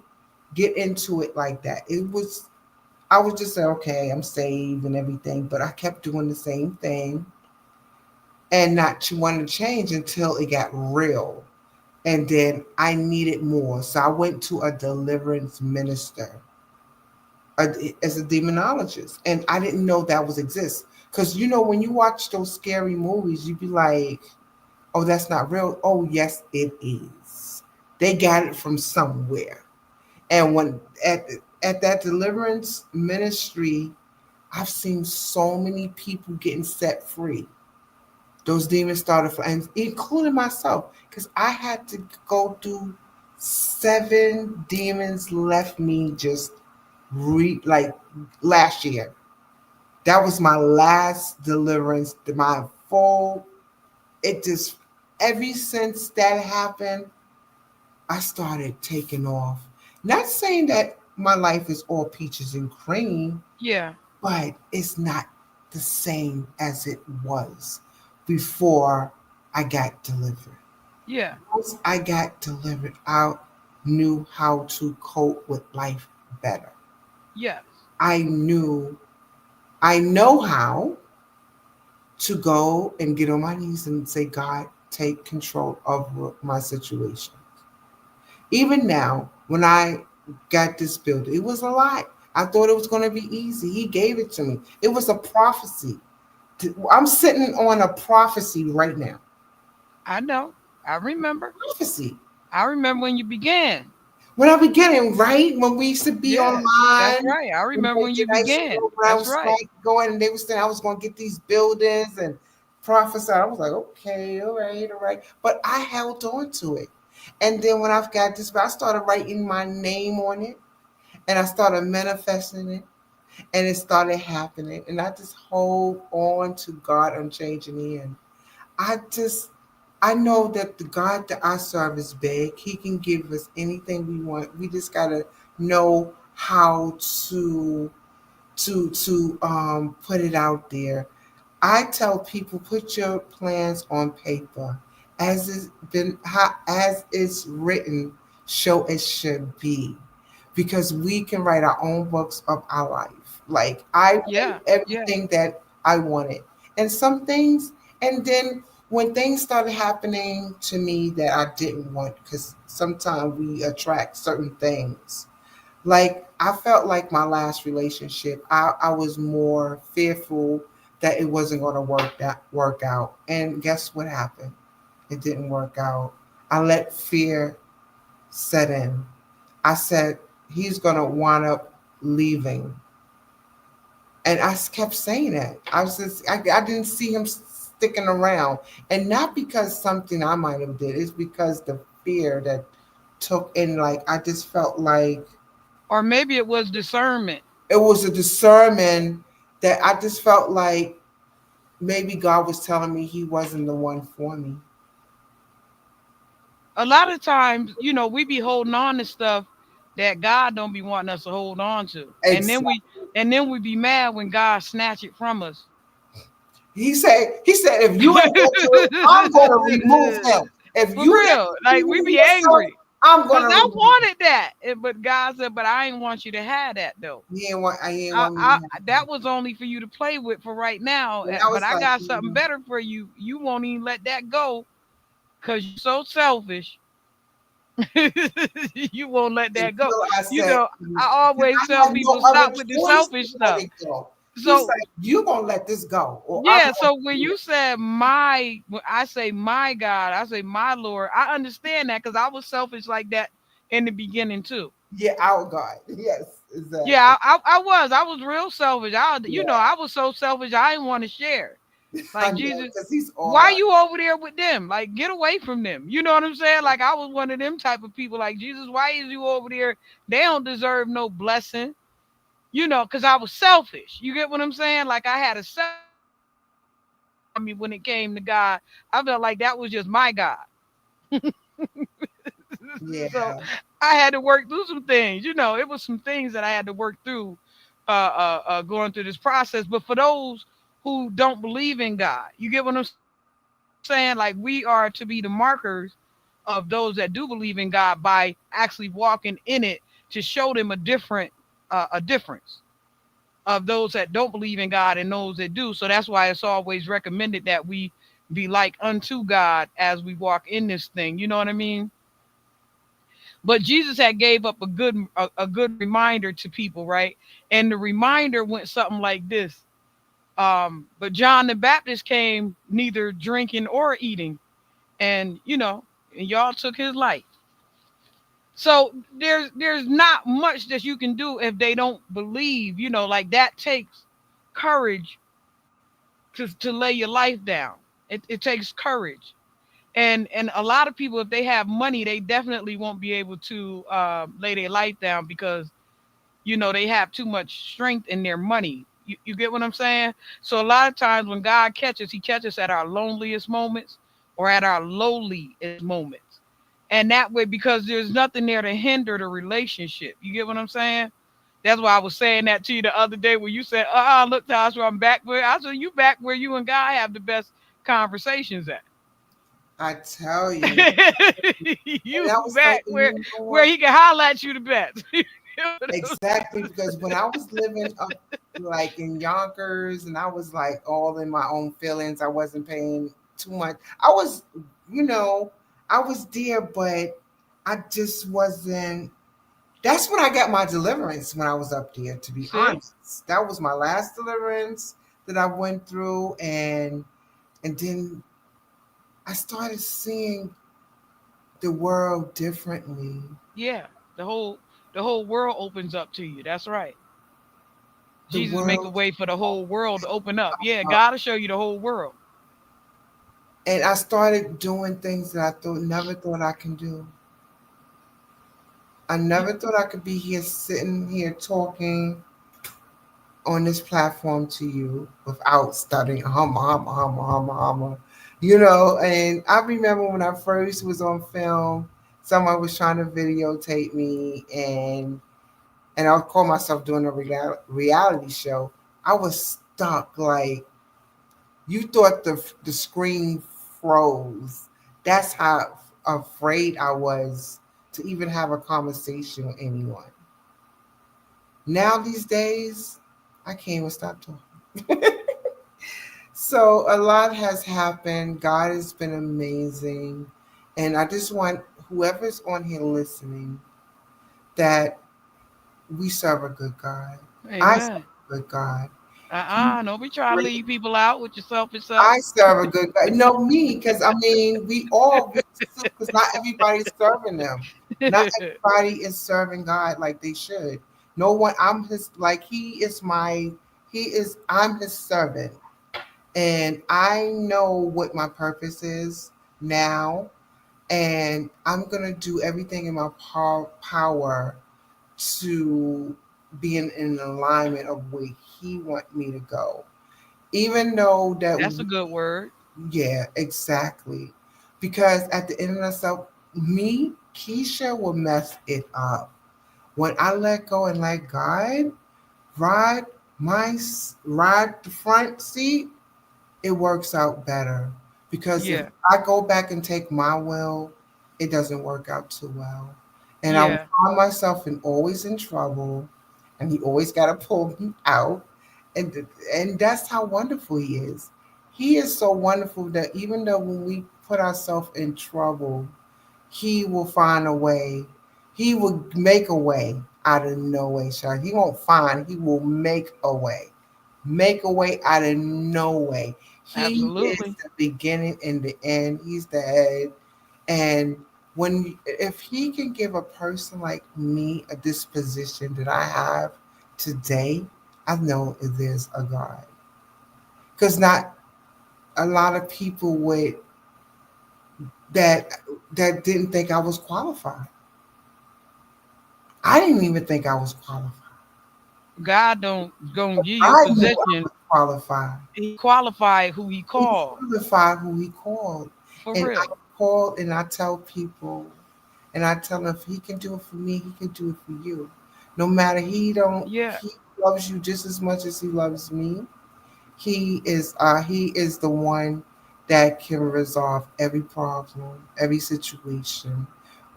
get into it like that. It was I was just like, okay, I'm saved and everything, but I kept doing the same thing and not to want to change until it got real. And then I needed more. So I went to a deliverance minister as a demonologist. And I didn't know that was exist. Because when you watch those scary movies, you'd be like, oh, that's not real. Oh, yes, it is. They got it from somewhere. And when at that deliverance ministry, I've seen so many people getting set free. Those demons started, and including myself, because I had to go through 7 demons left me just like last year. That was my last deliverance. My full. It just ever since that happened, I started taking off. Not saying that my life is all peaches and cream, Yeah. but it's not the same as it was before I got delivered. Yeah. Once I got delivered, I knew how to cope with life better. Yes. I knew, I know how to go and get on my knees and say, God, take control of my situation. Even now, when I got this building, it was a lot. I thought it was going to be easy. He gave it to me. It was a prophecy. I'm sitting on a prophecy right now. I know. I remember. Prophecy. I remember when you began. When I beginning, right? When we used to be Yes, that's online, right. I when remember they when you did that began. show, when I That's was right. like going and they were saying I was going to get these buildings and prophesy. I was like, okay, all right, all right. But I held on to it. And then when I've got this, I started writing my name on it and I started manifesting it and it started happening. And I just hold on to God unchanging hand. I just I know that the God that I serve is big. He can give us anything we want. We just gotta know how to put it out there. I tell people put your plans on paper, as it's written, show it should be, because we can write our own books of our life. Like I wrote Yeah. Yeah. everything that I wanted, and some things, and then when things started happening to me that I didn't want, because sometimes we attract certain things like I felt like my last relationship, I was more fearful that it wasn't going to work out. And guess what happened? It didn't work out. I let fear set in. I said he's going to wind up leaving. And I kept saying that. I didn't see him sticking around. And not because something I might have did. It's because the fear that took in, like, I just felt like Or maybe it was discernment. it was a discernment that I just felt like maybe God was telling me he wasn't the one for me. A lot of times, we be holding on to stuff that God don't be wanting us to hold on to. And then we Exactly. be mad when God snatch it from us. He said, if you ain't going to do it, I'm going to remove him. If For you real. didn't Like we remove be yourself, angry. I'm going Cause to I remove you. wanted that. But God said, but I ain't want you to have that though. He ain't want me to I have that that. was only for you to play with for right now. And I But was I like, got something better for you. You won't even let that go because you're so selfish. You won't let that go. until I You said, know, I because always I tell had no people other stop with the choice to selfish let stuff. it go. He's So like, you going to let this go, or I'm yeah, going so to when do you it. said when I say my God, I say my Lord, I understand that because I was selfish like that in the beginning too. Yeah, our God. Yes, exactly. Yeah, I was real selfish. Yeah, I was so selfish I didn't want to share. I Like know, Jesus, because he's all why up. you over there with them? Like get away from them. You know what I'm saying? Like I was one of them type of people. Like Jesus, why is you over there? They don't deserve no blessing. Because I was selfish. You get what I'm saying? Like I had a I mean, when it came to God, I felt like that was just my God. So Yeah, I had to work through some things. It was some things that I had to work through going through this process. But for those who don't believe in God, you get what I'm saying? Like we are to be the markers of those that do believe in God by actually walking in it to show them a difference of those that don't believe in God and those that do. So that's why it's always recommended that we be like unto God as we walk in this thing. You know what I mean? But Jesus had gave up a good reminder to people, right? And the reminder went something like this. But John the Baptist came neither drinking or eating, and and y'all took his life. So there's not much that you can do if they don't believe. Like that takes courage to lay your life down. It takes courage. And a lot of people, if they have money, they definitely won't be able to lay their life down because they have too much strength in their money. You get what I'm saying? So a lot of times when God catches, he catches at our loneliest moments or at our lowliest moments. And that way, because there's nothing there to hinder the relationship. You get what I'm saying? That's why I was saying that to you the other day when you said, look, Tasha, I'm back where I said you back where you and God have the best conversations at. I tell you. You And I was like, back and you know where what? he can holler at you the best. Exactly, because when I was living up like in Yonkers and I was like all in my own feelings, I wasn't paying too much. I was, you know, I was there, but I just wasn't. That's when I got my deliverance when I was up there, to be See? honest. That was my last deliverance that I went through, and then I started seeing the world differently. Yeah. The whole world opens up to you. That's right. The Jesus make a world, way for the whole world to open up. Yeah, God will show you the whole world. and I started doing things that I thought never thought I can do. I You, never thought I could be here sitting here talking on this platform to you without stuttering you know. And I remember when I first was on film, someone was trying to videotape me, and I would call myself doing a reality show. I was stuck, like, you thought the screen froze. That's how afraid I was to even have a conversation with anyone. Now these days, I can't even stop talking. So a lot has happened. God has been amazing. And I just want whoever's on here listening that we serve a good God. I serve amen. a good God. He Don't be trying to really leave people out with your selfish self. I serve a good God. No, me, because I mean, because not everybody's serving them. Not everybody is serving God like they should. No one, I'm his, like, I'm his servant. And I know what my purpose is now. And I'm going to do everything in my power to be in alignment of where he want me to go. Even though that, That's a good word. yeah, exactly. Because at the end of the stuff, me, Keisha will mess it up. When I let go and let God ride ride the front seat, it works out better. Because if Yeah. I go back and take my will, it doesn't work out too well. And I Yeah. find myself always in trouble, and he always got to pull me out. And, and that's how wonderful he is. He is so wonderful that even though when we put ourselves in trouble, he will find a way. He will make a way out of no way, Sean. He won't find, he will make a way. Make a way out of no way. He is Absolutely. the beginning and the end. He's the head. And if he can give a person like me a disposition that I have today, I know there's a God. Because not a lot of people would that that didn't think I was qualified. I didn't even think I was qualified. God don't gonna give you a I knew I position. was qualified. He qualified who he He called. qualified who he called. For And I real. call and I tell people and I tell them if he can do it for me, he can do it for you. No matter Yeah. he loves you just as much as he loves me. He is the one that can resolve every problem, every situation.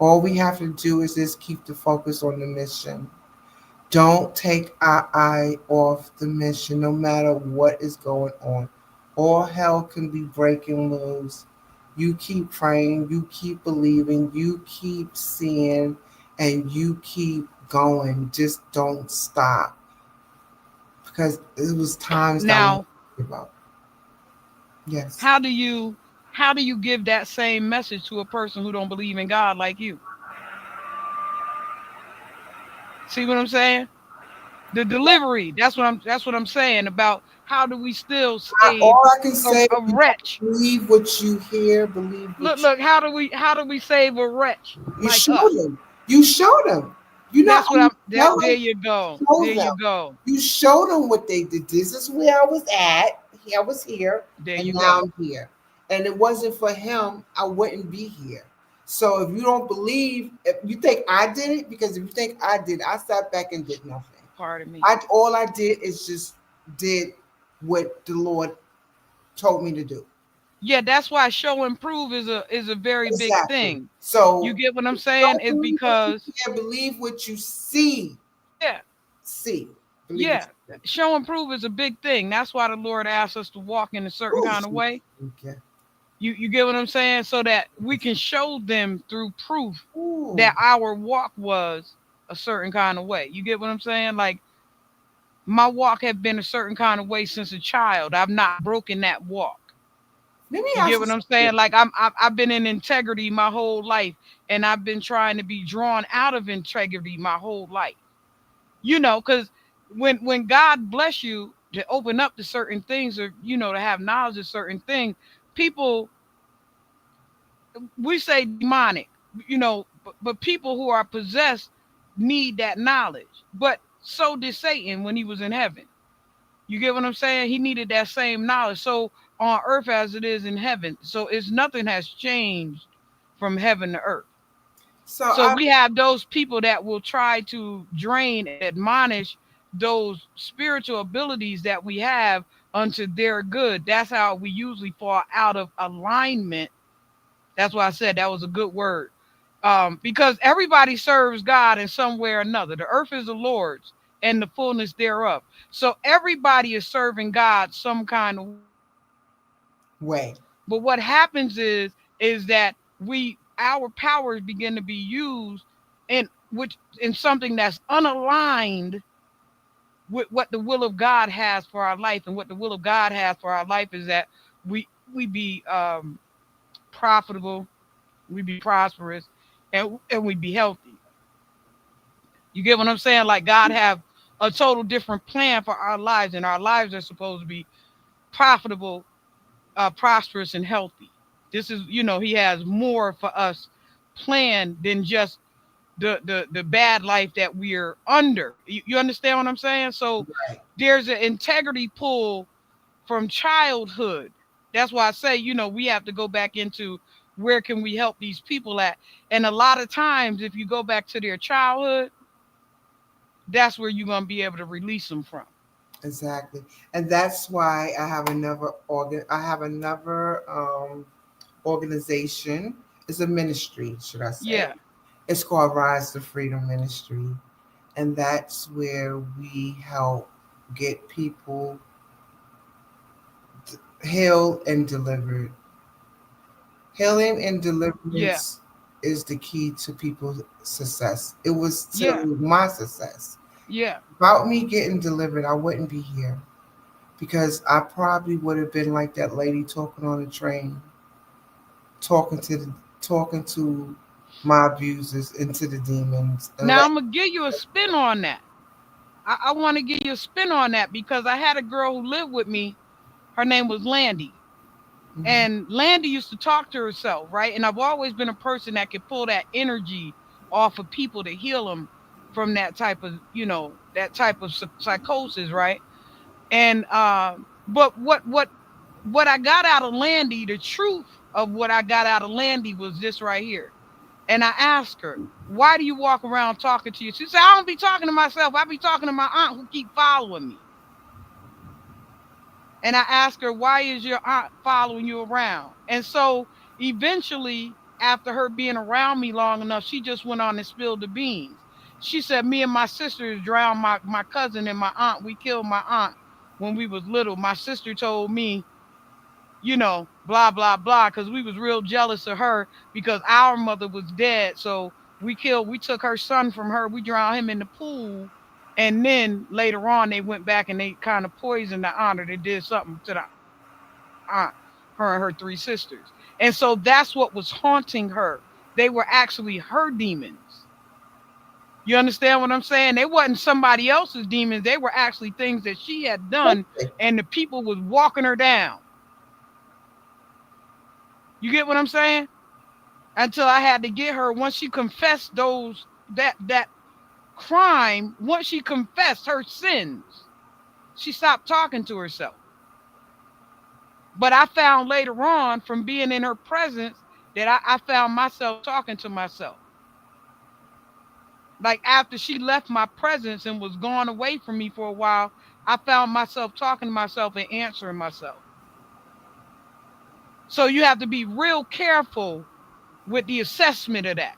All we have to do is just keep the focus on the mission. Don't take our eye off the mission, no matter what is going on. All hell can be breaking loose. You keep praying, you keep believing, you keep seeing, and you keep going. Just don't stop. Because it was times that I want Now, to give up. Yes. how do you how do you give that same message to a person who don't believe in God like you? See what I'm saying? The delivery. That's what I'm saying about how do we still save All I can say, a if you don't wretch? believe what you hear, believe Look, what you look, how do we save a wretch you like show us? them. You show them. You not That's what only I'm that tell there them, you go. show There you them. go. You show them what they did. This is where I was at. I was here, There and you now go. I'm here. And it wasn't for him, I wouldn't be here. So if you don't believe, if you think I did it, because if you think I did, I sat back and did nothing. Pardon me. I all I did is just did what the Lord told me to do. Yeah, that's why show and prove is a very big Exactly. thing. You So get what I'm saying? don't It's believe what you because hear, believe what you see. yeah, See. Believe what yeah. you see. Show and prove is a big thing. That's why the Lord asks us to walk in a certain Oh, kind of way. okay. You get what I'm saying? So that we can show them through proof Ooh. that our walk was a certain kind of way. You get what I'm saying? Like my walk had been a certain kind of way since a child. I've not broken that walk. Let me You get ask you what I'm saying? something. Like I've been in integrity my whole life, and I've been trying to be drawn out of integrity my whole life. Because when God bless you to open up to certain things, or to have knowledge of certain things, people, we say demonic, but people who are possessed need that knowledge. But so did Satan when he was in heaven. You get what I'm saying? He needed that same knowledge. So on earth as it is in heaven. So it's nothing has changed from heaven to earth. So So I we have those people that will try to drain and admonish those spiritual abilities that we have unto their good. That's how we usually fall out of alignment. That's why I said that was a good word. Because everybody serves God in some way or another. The earth is the Lord's and the fullness thereof. So everybody is serving God some kind of way. way. But what happens is that our powers begin to be used in something that's unaligned with what the will of God has for our life. And what the will of God has for our life is that we be profitable, we be prosperous, and we be healthy. You get what I'm saying? Like God have a total different plan for our lives, and our lives are supposed to be profitable, prosperous, and healthy. This is, he has more for us planned than just the bad life that we're under. You understand what I'm saying? So Right. there's an integrity pull from childhood. That's why I say, we have to go back into where can we help these people at. And a lot of times, if you go back to their childhood, that's where you're going to be able to release them from. Exactly. And that's why I have another organization. It's a ministry, should I say. Yeah, It's called Rise to Freedom Ministry. And that's where we help get people healed and delivered. Healing and yeah, deliverance is the key to people's success. It was yeah, to my success. yeah. Without me getting delivered, I wouldn't be here because I probably would have been like that lady talking on the train, talking to my abusers and to the demons and Now let. I'm gonna give you a spin on that. I want to give you a spin on that because I had a girl who lived with me. Her name was Landy. Mhm. And Landy used to talk to herself, right? And I've always been a person that could pull that energy off of people to heal them from that type of, that type of psychosis, right? And but what I got out of Landy, the truth of what I got out of Landy was this right here. And I asked her, "Why do you walk around talking to you?" She said, "I don't be talking to myself. I be talking to my aunt who keep following me." And I asked her, "Why is your aunt following you around?" And so eventually, after her being around me long enough, she just went on and spilled the beans. She said, "Me and my sisters drowned my cousin and my aunt. We killed my aunt when we was little. My sister told me, blah, blah, blah, because we was real jealous of her because our mother was dead. So we took her son from her. We drowned him in the pool. And then later on, they went back and they kind of poisoned the aunt, or they did something to the aunt, her and her three sisters. And so that's what was haunting her. They were actually her demons. You understand what I'm saying? They wasn't somebody else's demons. They were actually things that she had done, and the people was walking her down. You get what I'm saying? Until I had to get her once she confessed that crime, once she confessed her sins, she stopped talking to herself. But I found later on from being in her presence that I found myself talking to myself. Like after she left my presence and was gone away from me for a while, I found myself talking to myself and answering myself. So you have to be real careful with the assessment of that.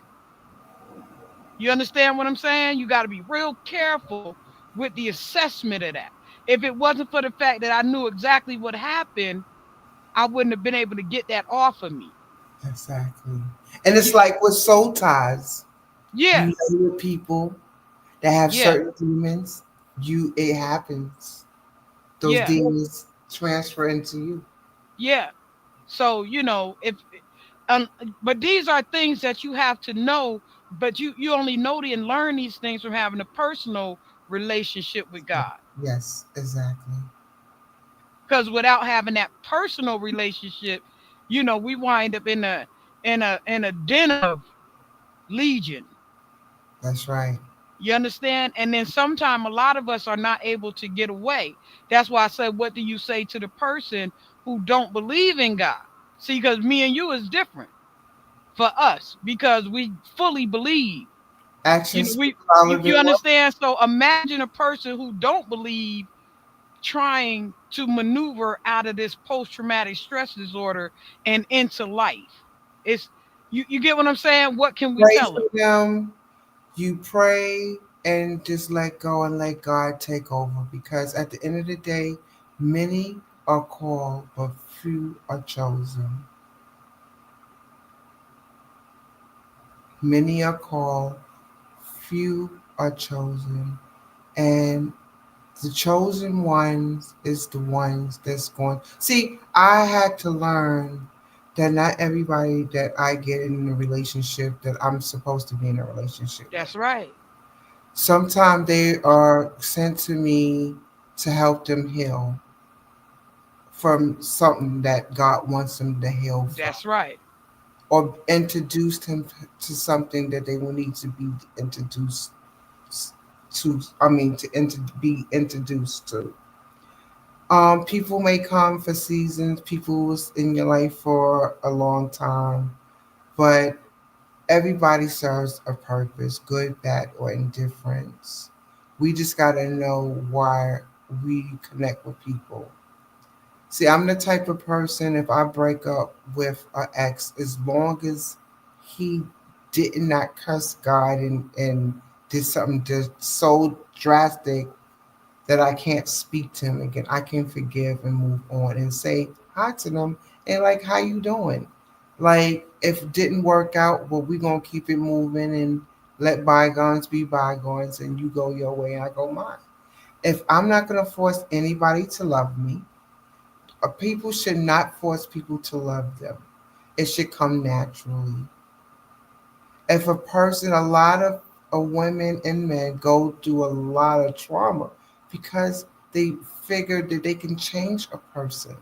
You understand what I'm saying? You got to be real careful with the assessment of that. If it wasn't for the fact that I knew exactly what happened, I wouldn't have been able to get that off of me. Exactly. And it's You, like with soul ties, you yeah, lay with people that have yeah, certain demons, it happens. Those yeah, demons transfer into you. yeah. So if um, but these are things that you have to know. But you only know and learn these things from having a personal relationship with God. Yes, exactly. Because without having that personal relationship, we wind up in a den of legion. That's right. You understand? And then sometime a lot of us are not able to get away. That's why I said, what do you say to the person who don't believe in God? See, because me and you is different for us because we fully believe. Actions speak We louder than you words. understand? So imagine a person who don't believe trying to maneuver out of this post traumatic stress disorder and into life. It's you get what I'm saying? What can we Pray tell for them? them. You pray and just let go and let God take over because at the end of the day, many are called, but few are chosen. Many are called, few are chosen. And the chosen ones is the ones that's going. See, I had to learn that not everybody that I get in a relationship that I'm supposed to be in a relationship with. That's right. Sometimes they are sent to me to help them heal from something that God wants them to heal from, That's right. or introduce them to something that they will need to be introduced to. I mean, be introduced to. People may come for seasons. People was in your life for a long time, but everybody serves a purpose, good, bad, or indifference. We just gotta know why we connect with people. See, I'm the type of person, if I break up with an ex, as long as he did not curse God and did something just so drastic that I can't speak to him again, I can forgive and move on and say hi to them and like, how you doing? Like, if it didn't work out, well, we gonna keep it moving and let bygones be bygones, and you go your way and I go mine. If I'm not gonna force anybody to love me, people should not force people to love them. It should come naturally. If a person, a lot of women and men go through a lot of trauma because they figure that they can change a person.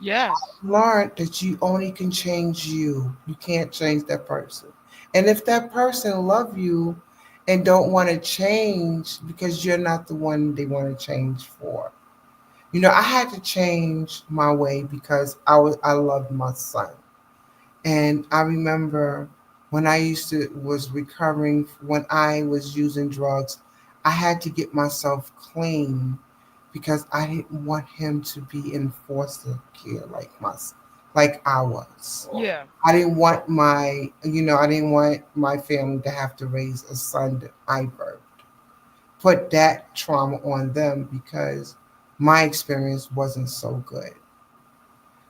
Yes. Learn that you only can change you. You can't change that person. And if that person love you and don't want to change because you're not the one they want to change for. I had to change my way because I loved my son. And I remember when I used to was recovering when I was using drugs, I had to get myself clean because I didn't want him to be in foster care like I was. Yeah. I didn't want my family to have to raise a son that I birthed. Put that trauma on them because my experience wasn't so good.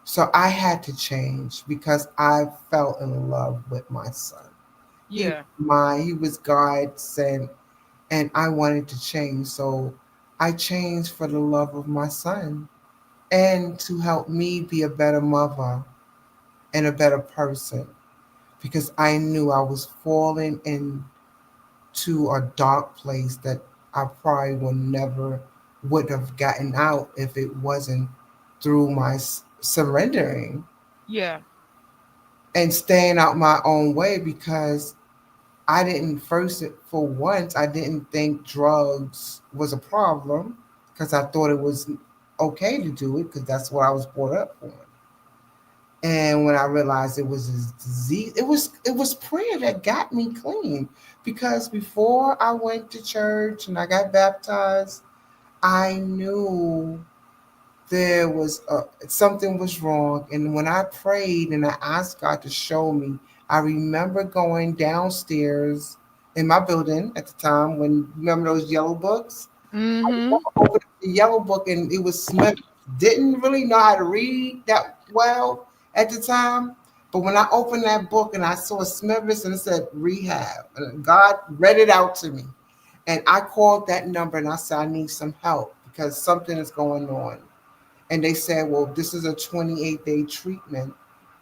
So I had to change because I fell in love with my son. Yeah. He was God sent, and I wanted to change. So I changed for the love of my son and to help me be a better mother and a better person because I knew I was falling into a dark place that I probably would have gotten out if it wasn't through my surrendering Yeah. and staying out my own way because I didn't first for once I didn't think drugs was a problem because I thought it was okay to do it because that's what I was brought up on. And when I realized it was a disease, it was prayer that got me clean because before I went to church and I got baptized, I knew there was something was wrong. And when I prayed and I asked God to show me, I remember going downstairs in my building at the time when remember those yellow books. Mm-hmm. Opened the yellow book and it was Smith. Didn't really know how to read that well at the time. But when I opened that book and I saw Smithers and it said rehab, and God read it out to me. And I called that number and I said, I need some help because something is going on. And they said, well, this is a 28-day treatment.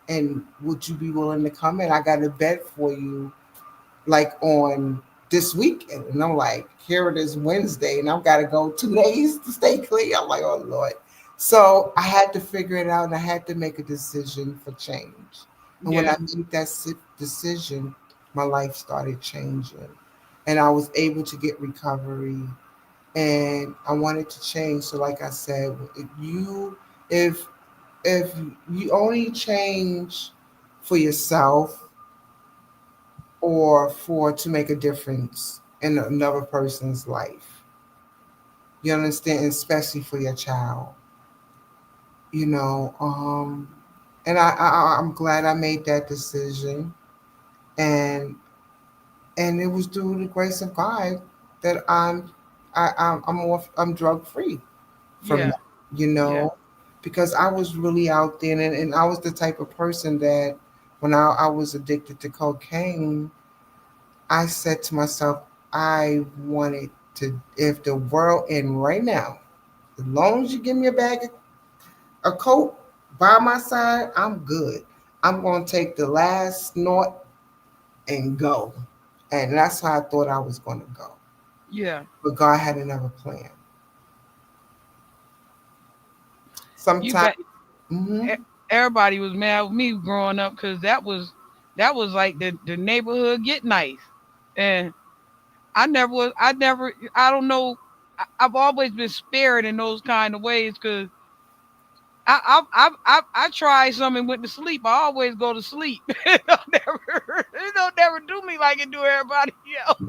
And would you be willing to come in? I got a bed for you like on this weekend. And I'm like, here it is Wednesday, and I've got to go 2 days to stay clean. I'm like, oh Lord. So I had to figure it out and I had to make a decision for change. And when I Yeah. made that decision, my life started changing. And I was able to get recovery and I wanted to change. So like I said, if if you only change for yourself or for to make a difference in another person's life. You understand, especially for your child. You know, and I'm glad I made that decision, and and it was through the grace of God that I'm drug free from Yeah. that. You Yeah. know, because I was really out there, and I was the type of person that when I was addicted to cocaine, I said to myself, I wanted to, if the world end right now, as long as you give me a bag of a coke by my side, I'm good. I'm going to take the last snort and go. And that's how I thought I was going to go. Yeah. but God had another plan. You Sometimes, bet. hmm e- Everybody was mad with me growing up because that was like the neighborhood get nice, and I never I don't know. I've always been spared in those kind of ways because I tried some and went to sleep. I always go to sleep. It don't never do me like it do everybody else.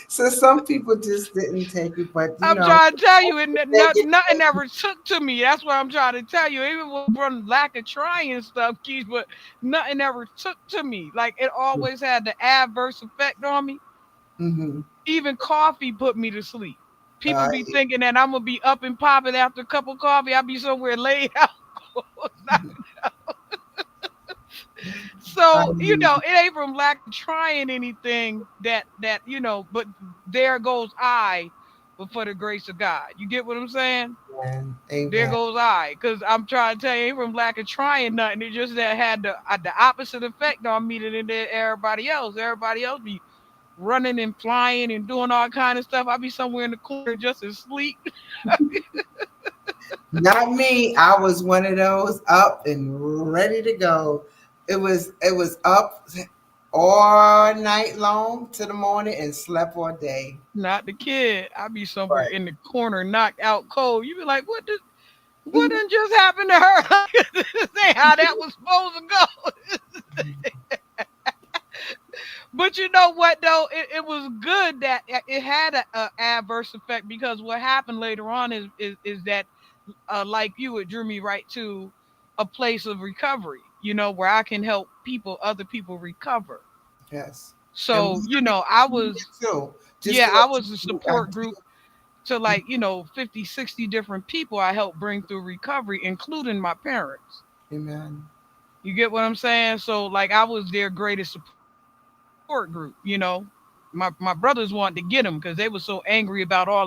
so some people just didn't take it, but I'm trying to tell you, and nothing ever took to me. That's what I'm trying to tell you. Even from lack of trying stuff, Keys, but nothing ever took to me. Like it always had the adverse effect on me. hmm Even coffee put me to sleep. People uh, be thinking that I'm gonna be up and popping after a cup of coffee. I'll be somewhere laid out. I So mean, it ain't from lack of trying anything that. But there goes I, but for the grace of God, you get what I'm saying? amen, There amen. goes I, because I'm trying to tell you, ain't from lack of trying nothing. It just that had the opposite effect on me than it did everybody else. Everybody else be running and flying and doing all kind of stuff. I be somewhere in the corner just asleep. Not me. I was one of those up and ready to go. It was up all night long to the morning and slept all day. Not the kid. I be somewhere Right. in the corner, knocked out cold. You be like, what Mhm. done just happened to her? This ain't how that was supposed to go. But you know what though? It was good that it had a adverse effect because what happened later on is that like you, it drew me right to a place of recovery. Where I can help other people recover. Yes. And we So I are was here too. Just yeah, to I let was a you know, I support group to like 50, 60 different people I helped bring through recovery, including my parents. amen. You get what I'm saying? So like I was their greatest support group. My brothers wanted to get them because they were so angry about all the stuff from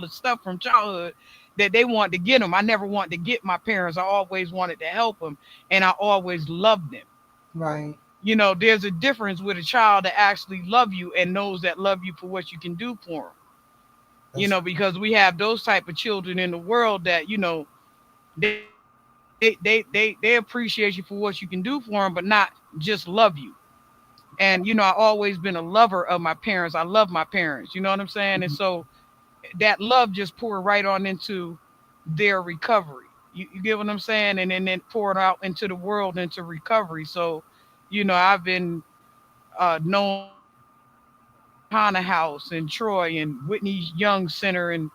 childhood that they wanted to get them. I never wanted to get my parents. I always wanted to help them, and I always loved them. Right. There's a difference with a child that actually love you and knows that love you for what you can do for them. That's Because we have those type of children in the world that they appreciate you for what you can do for them, but not just love you. And I always been a lover of my parents. I love my parents. You know what I'm saying? And right. so that love just poured right on into their recovery. You get what I'm saying? And then poured out into the world into recovery. So I've been known to go to Hannah House in Troy and Whitney Young Center in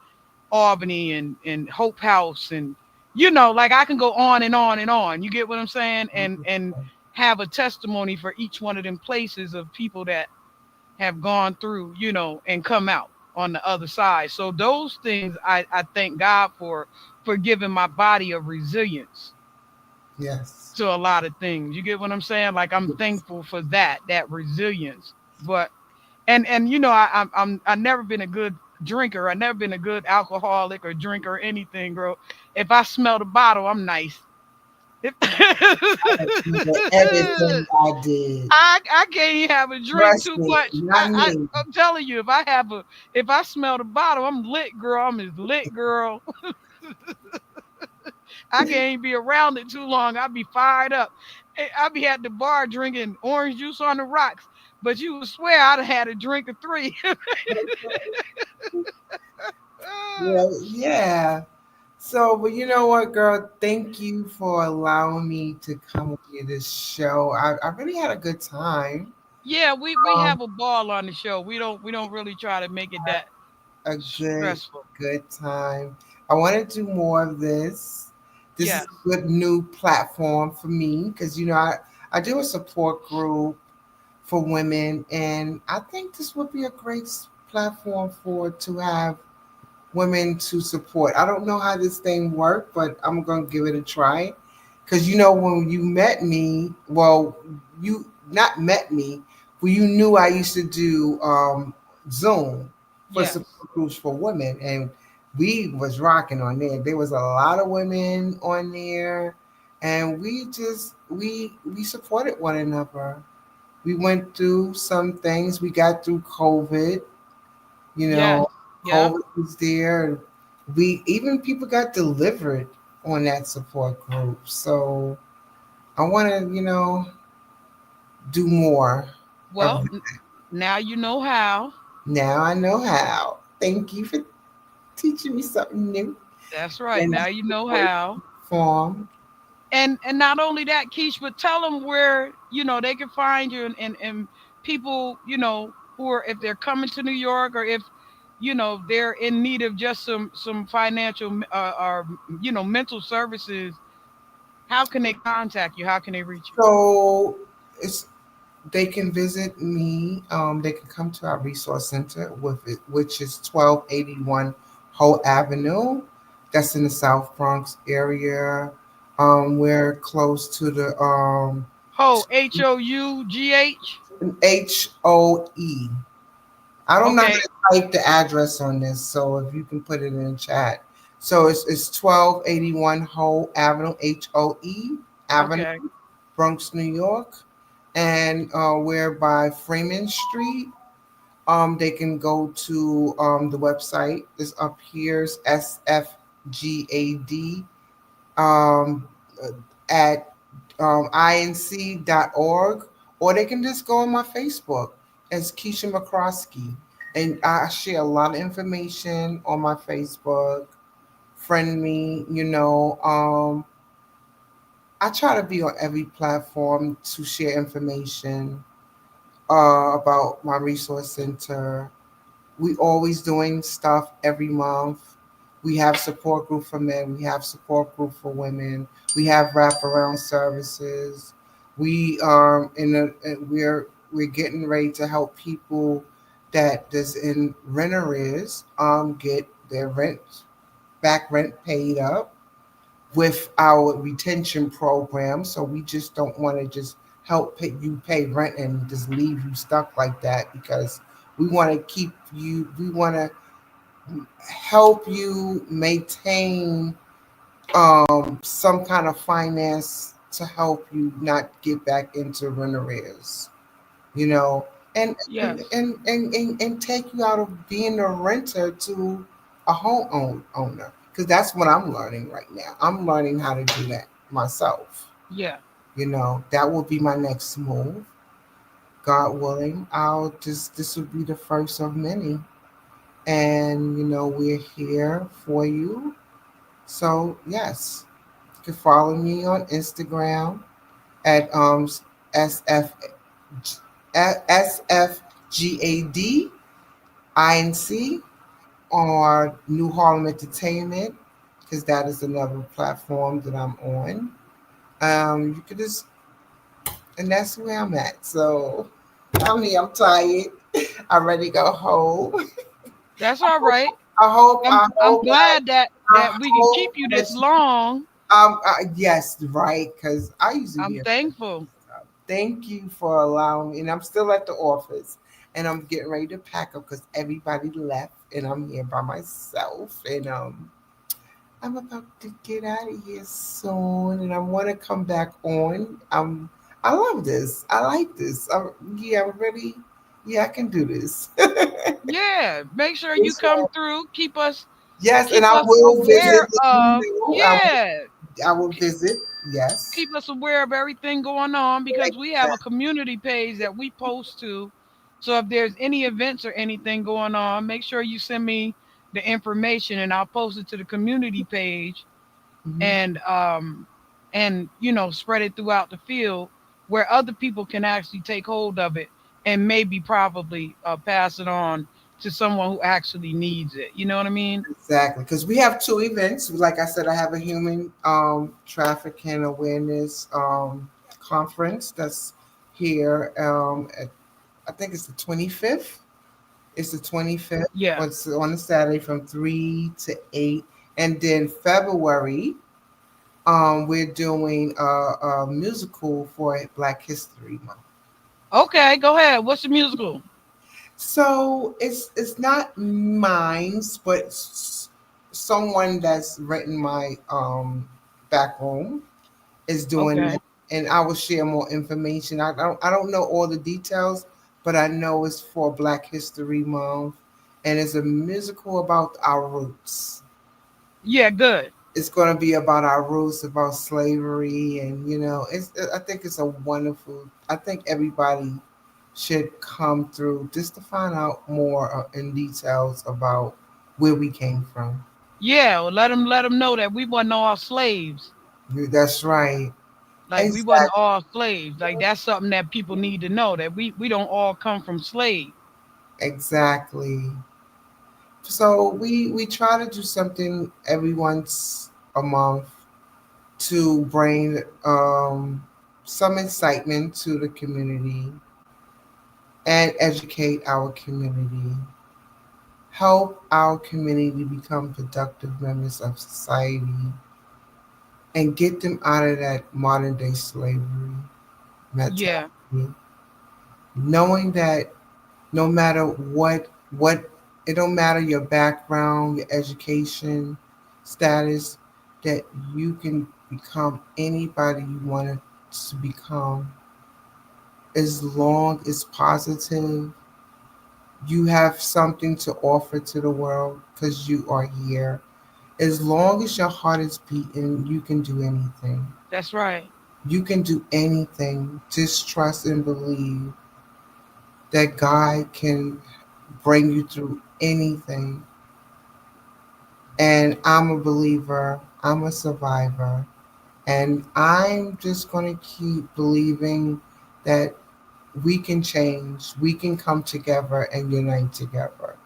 Albany and Hope House and like I can go on and on and on. You get what I'm saying? And have a testimony for each one of them places of people that have gone through, and come out on the other side. So those things I thank God for giving my body a resilience Yes. to a lot of things. You get what I'm saying? Like I'm Yes. thankful for that resilience. But and I never been a good drinker. I never been a good alcoholic or drinker or anything, bro. If I smell the bottle, I'm nice. If Remember everything I did. I can't even have a drink Trust too me, much. not me. I'm telling you, if I smell the bottle, I'm lit, girl. I'm as lit, girl. I can't even be around it too long. I'll be fired up. I'll be at the bar drinking orange juice on the rocks. But you would swear I'd have had a drink of three. Well, yeah. So, but you know what, girl? Thank you for allowing me to come to this show. I really had a good time. Yeah, we Um, have a ball on the show. We don't really try to make it that a stressful. good time. I want to do more of this. This is Yes. a good new platform for me because I do a support group for women, and I think this would be a great platform for to have women to support. I don't know how this thing worked, but I'm gonna give it a try. Cause when you met me, well, you not met me, but you knew I used to do Zoom for Yes. support groups for women, and we was rocking on there. There was a lot of women on there, and we supported one another. We went through some things. We got through COVID, you Yes. know. Yep. COVID was there. We even people got delivered on that support group. So I want to, do more of Well, that. now you know how. Now I know how. Thank you for teaching me something new That's right. in Now that you know support how. form. And not only that, Keish, but tell them where they can find you, and people who are, if they're coming to New York, or if they're in need of just some financial or mental services. How can they contact you? How can they reach you? So it's they can visit me. They can come to our resource center with it, which is 1281 Holt Avenue. That's in the South Bronx area. We're close to the Hough. HOE. I don't know how Okay. to type the address on this, so if you can put it in the chat. So it's 1281 Holt Avenue, HOE Avenue, Okay. Bronx, New York, and we're by Freeman Street. They can go to the website. It's up here. It's SFGAD um, at inc.org, or they can just go on my Facebook as Keisha McCROSKEY. And I share a lot of information on my Facebook. Friend me, I try to be on every platform to share information about my resource center. We always doing stuff every month. We have support group for men. We have support group for women. We have wraparound services. We we're getting ready to help people that is in rent arrears get their rent paid up with our retention program. So we just don't want to just help you pay rent and just leave you stuck like that, because we want to keep you, we want to help you maintain some kind of finance to help you not get back into rent arrears, you know, and Yes. and take you out of being a renter to a owner, because that's what I'm learning right now. I'm learning how to do that myself. Yeah. That will be my next move. God willing, I'll just this will be the first of many, and we're here for you. So yes, you can follow me on Instagram at sf SFGAD INC, or New Harlem Entertainment, because that is another platform that I'm on. You could just, and that's where I'm at. So I'm tired. I'm ready to go home. That's all right. I hope, I'm I I'm hope, glad I that we can keep hope you that this long. yes, right, because I usually be I'm here. thankful. Thank you for allowing me. And I'm still at the office, and I'm getting ready to pack up because everybody left and I'm here by myself. And I'm about to get out of here soon, and I want to come back on. I love this. I like this. Yeah, I'm really, yeah, I can do this. Yeah. Make sure you This come one. through. Keep us Yes, and keep I us will visit. aware You of know, yeah. I will visit. Yes. Keep us aware of everything going on, because we have a Exactly. community page that we post to. So if there's any events or anything going on, make sure you send me the information, and I'll post it to the community page, Mhm. and spread it throughout the field where other people can actually take hold of it, and maybe probably pass it on to someone who actually needs it. You know what I mean? Exactly, because we have two events. Like I said, I have a human trafficking awareness conference that's here. I think it's the 25th. It's the 25th. Yeah. It's on a Saturday from 3 to 8, and then February, we're doing a musical for Black History Month. Okay, go ahead. What's the musical? So it's not mine, but someone that's written my back room is doing Okay. that, and I will share more information. I don't know all the details, but I know it's for Black History Month, and it's a musical about our roots. Yeah, good. It's going to be about our roots, about slavery, and it's. I think it's a wonderful. I think everybody should come through just to find out more in details about where we came from. Yeah, well, let them know that we wasn't all slaves. That's right. Like we wasn't Exactly. all slaves. Like that's something that people need to know that we don't all come from slaves. Exactly. So we try to do something every once a month to bring some excitement to the community and educate our community, help our community become productive members of society, and get them out of that modern day slavery Yeah, mentality. Knowing that no matter what it don't matter your background, your education status, that you can become anybody you want to become as long as positive. You have something to offer to the world because you are here. As long as your heart is beating, you can do anything. that's right. You can do anything. Just trust and believe that God can bring you through anything. And I'm a believer, I'm a survivor, and I'm just going to keep believing that we can change, we can come together and unite together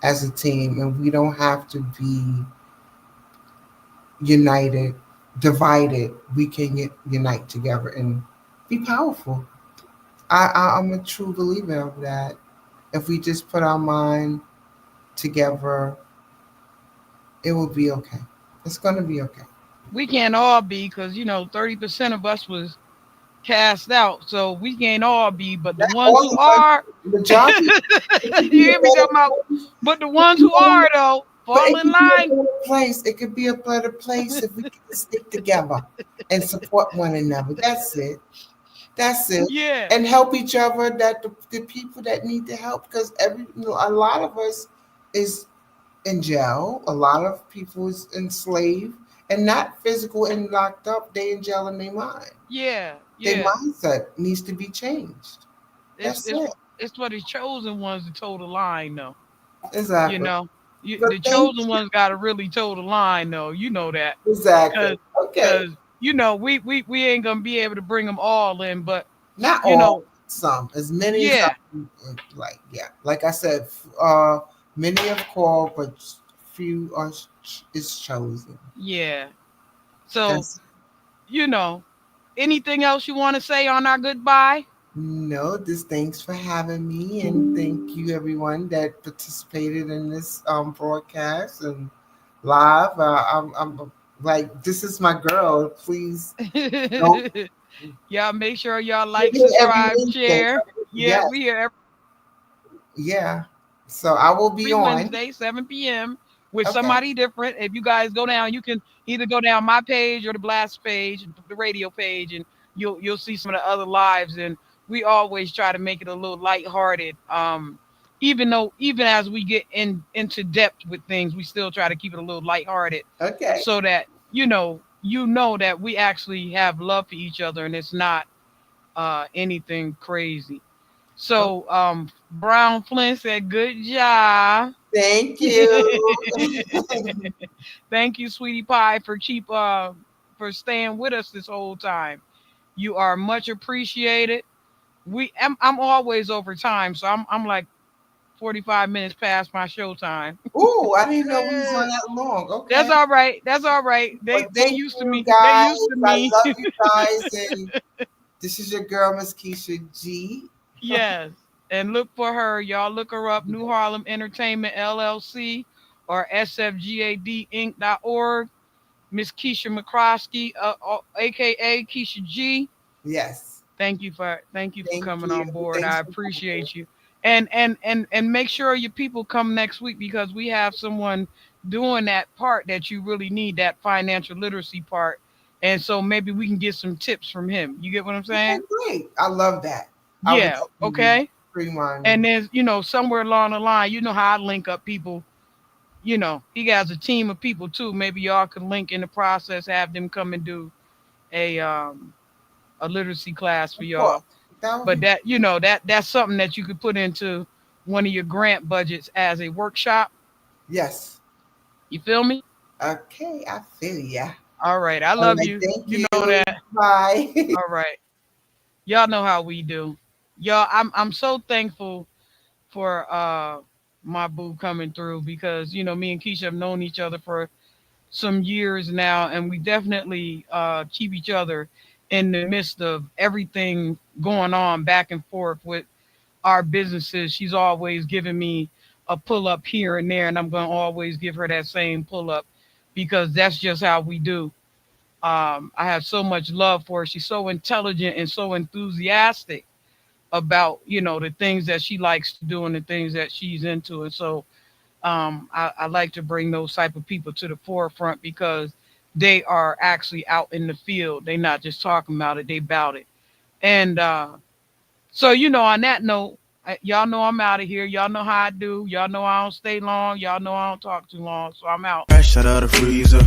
as a team, and we don't have to be united, divided. We can unite together and be powerful. I'm a true believer of that. If we just put our mind together, it will be okay. It's going to be okay. We can't all be because 30% of us was cast out, so we can't all be. But the Not ones all who of us, are, majority. It you could be a hear me talking better about? place. But the It could ones be who a are better, though, but fall it in could be a line. better place. It could be a better place if we can stick together and support one another. That's it. That's it. Yeah, And help each other. That the people that need the help, because a lot of us is in jail. A lot of people is enslaved and not physical and locked up. They in jail in their mind. yeah, Their yeah. mindset needs to be changed. It's That's it's it. it's for the chosen ones to toe the line though. You Exactly. know, But the thank chosen you. ones got to really toe the line though. You know that Exactly. because Okay. because we ain't gonna be able to bring them all in, but Not you all, know, some. As many as yeah, like, yeah. Like I said, many have called, but few are is chosen. yeah. So That's you know, anything else you want to say on our goodbye? no. This thanks for having me, and thank you everyone that participated in this broadcast and live. I'm like, this is my girl. Please don't. Y'all make sure y'all We're like, here every subscribe, Wednesday. share. Yeah, Yes. we here Yeah. So I will be every on. Wednesday, 7 p.m. with Okay. somebody different. If you guys go down, you can either go down my page or the blast page, the radio page, and you'll see some of the other lives. And we always try to make it a little lighthearted. Even as we get into depth with things, we still try to keep it a little lighthearted Okay. so that you know that we actually have love for each other and it's not anything crazy. Oh, So Brown Flynn said, "Good job." thank you. Thank you, sweetie pie, for staying with us this whole time. You are much appreciated. I'm always over time, so I'm like 45 minutes past my show time. Ooh, I didn't know we was on that long. That's Okay. all right. That's all right. Well, They thank used to you me. They used to guys. I me. love you guys. And this is your girl, Miss Keisha G. Yes. And look for her. Y'all look her up, New Harlem Entertainment LLC or SFGAD Miss Keisha McCROSKEY, aka Keisha G. Yes. Thank you for Thank coming you. on board. Thanks I for having me. appreciate you. And make sure your people come next week because we have someone doing that part that you really need, that financial literacy part. And so maybe we can get some tips from him. You get what I'm Okay, saying? great. I love that. I would Yeah. definitely do Okay. that. free money. And then, somewhere along the line, you know how I link up people. He has a team of people too. Maybe y'all could link in the process, have them come and do a literacy class for Of y'all. course. That would But be that's something that you could put into one of your grant budgets as a workshop. yes. You feel me? Okay, I feel ya. All right. I All love right, you. thank You you. know that. Bye. All right. Y'all know how we do. Y'all, I'm so thankful for my boo coming through because me and Keisha have known each other for some years now, and we definitely keep each other in the midst of everything going on back and forth with our businesses. She's always giving me a pull up here and there, and I'm going to always give her that same pull up because that's just how we do. I have so much love for her. She's so intelligent and so enthusiastic about the things that she likes to do and the things that she's into. And so I like to bring those type of people to the forefront because they are actually out in the field. They're not just talking about it, they about it. And so on that note, y'all know I'm out of here. Y'all know how I do. Y'all know I don't stay long. Y'all know I don't talk too long. So I'm out. Fresh out of the freezer.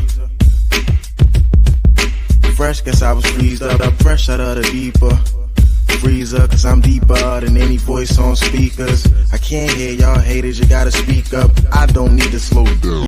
Fresh, guess I was freezed up. Fresh out of the deeper freezer, cause I'm deeper than any voice on speakers. I can't hear y'all haters, you gotta speak up. I don't need to slow down.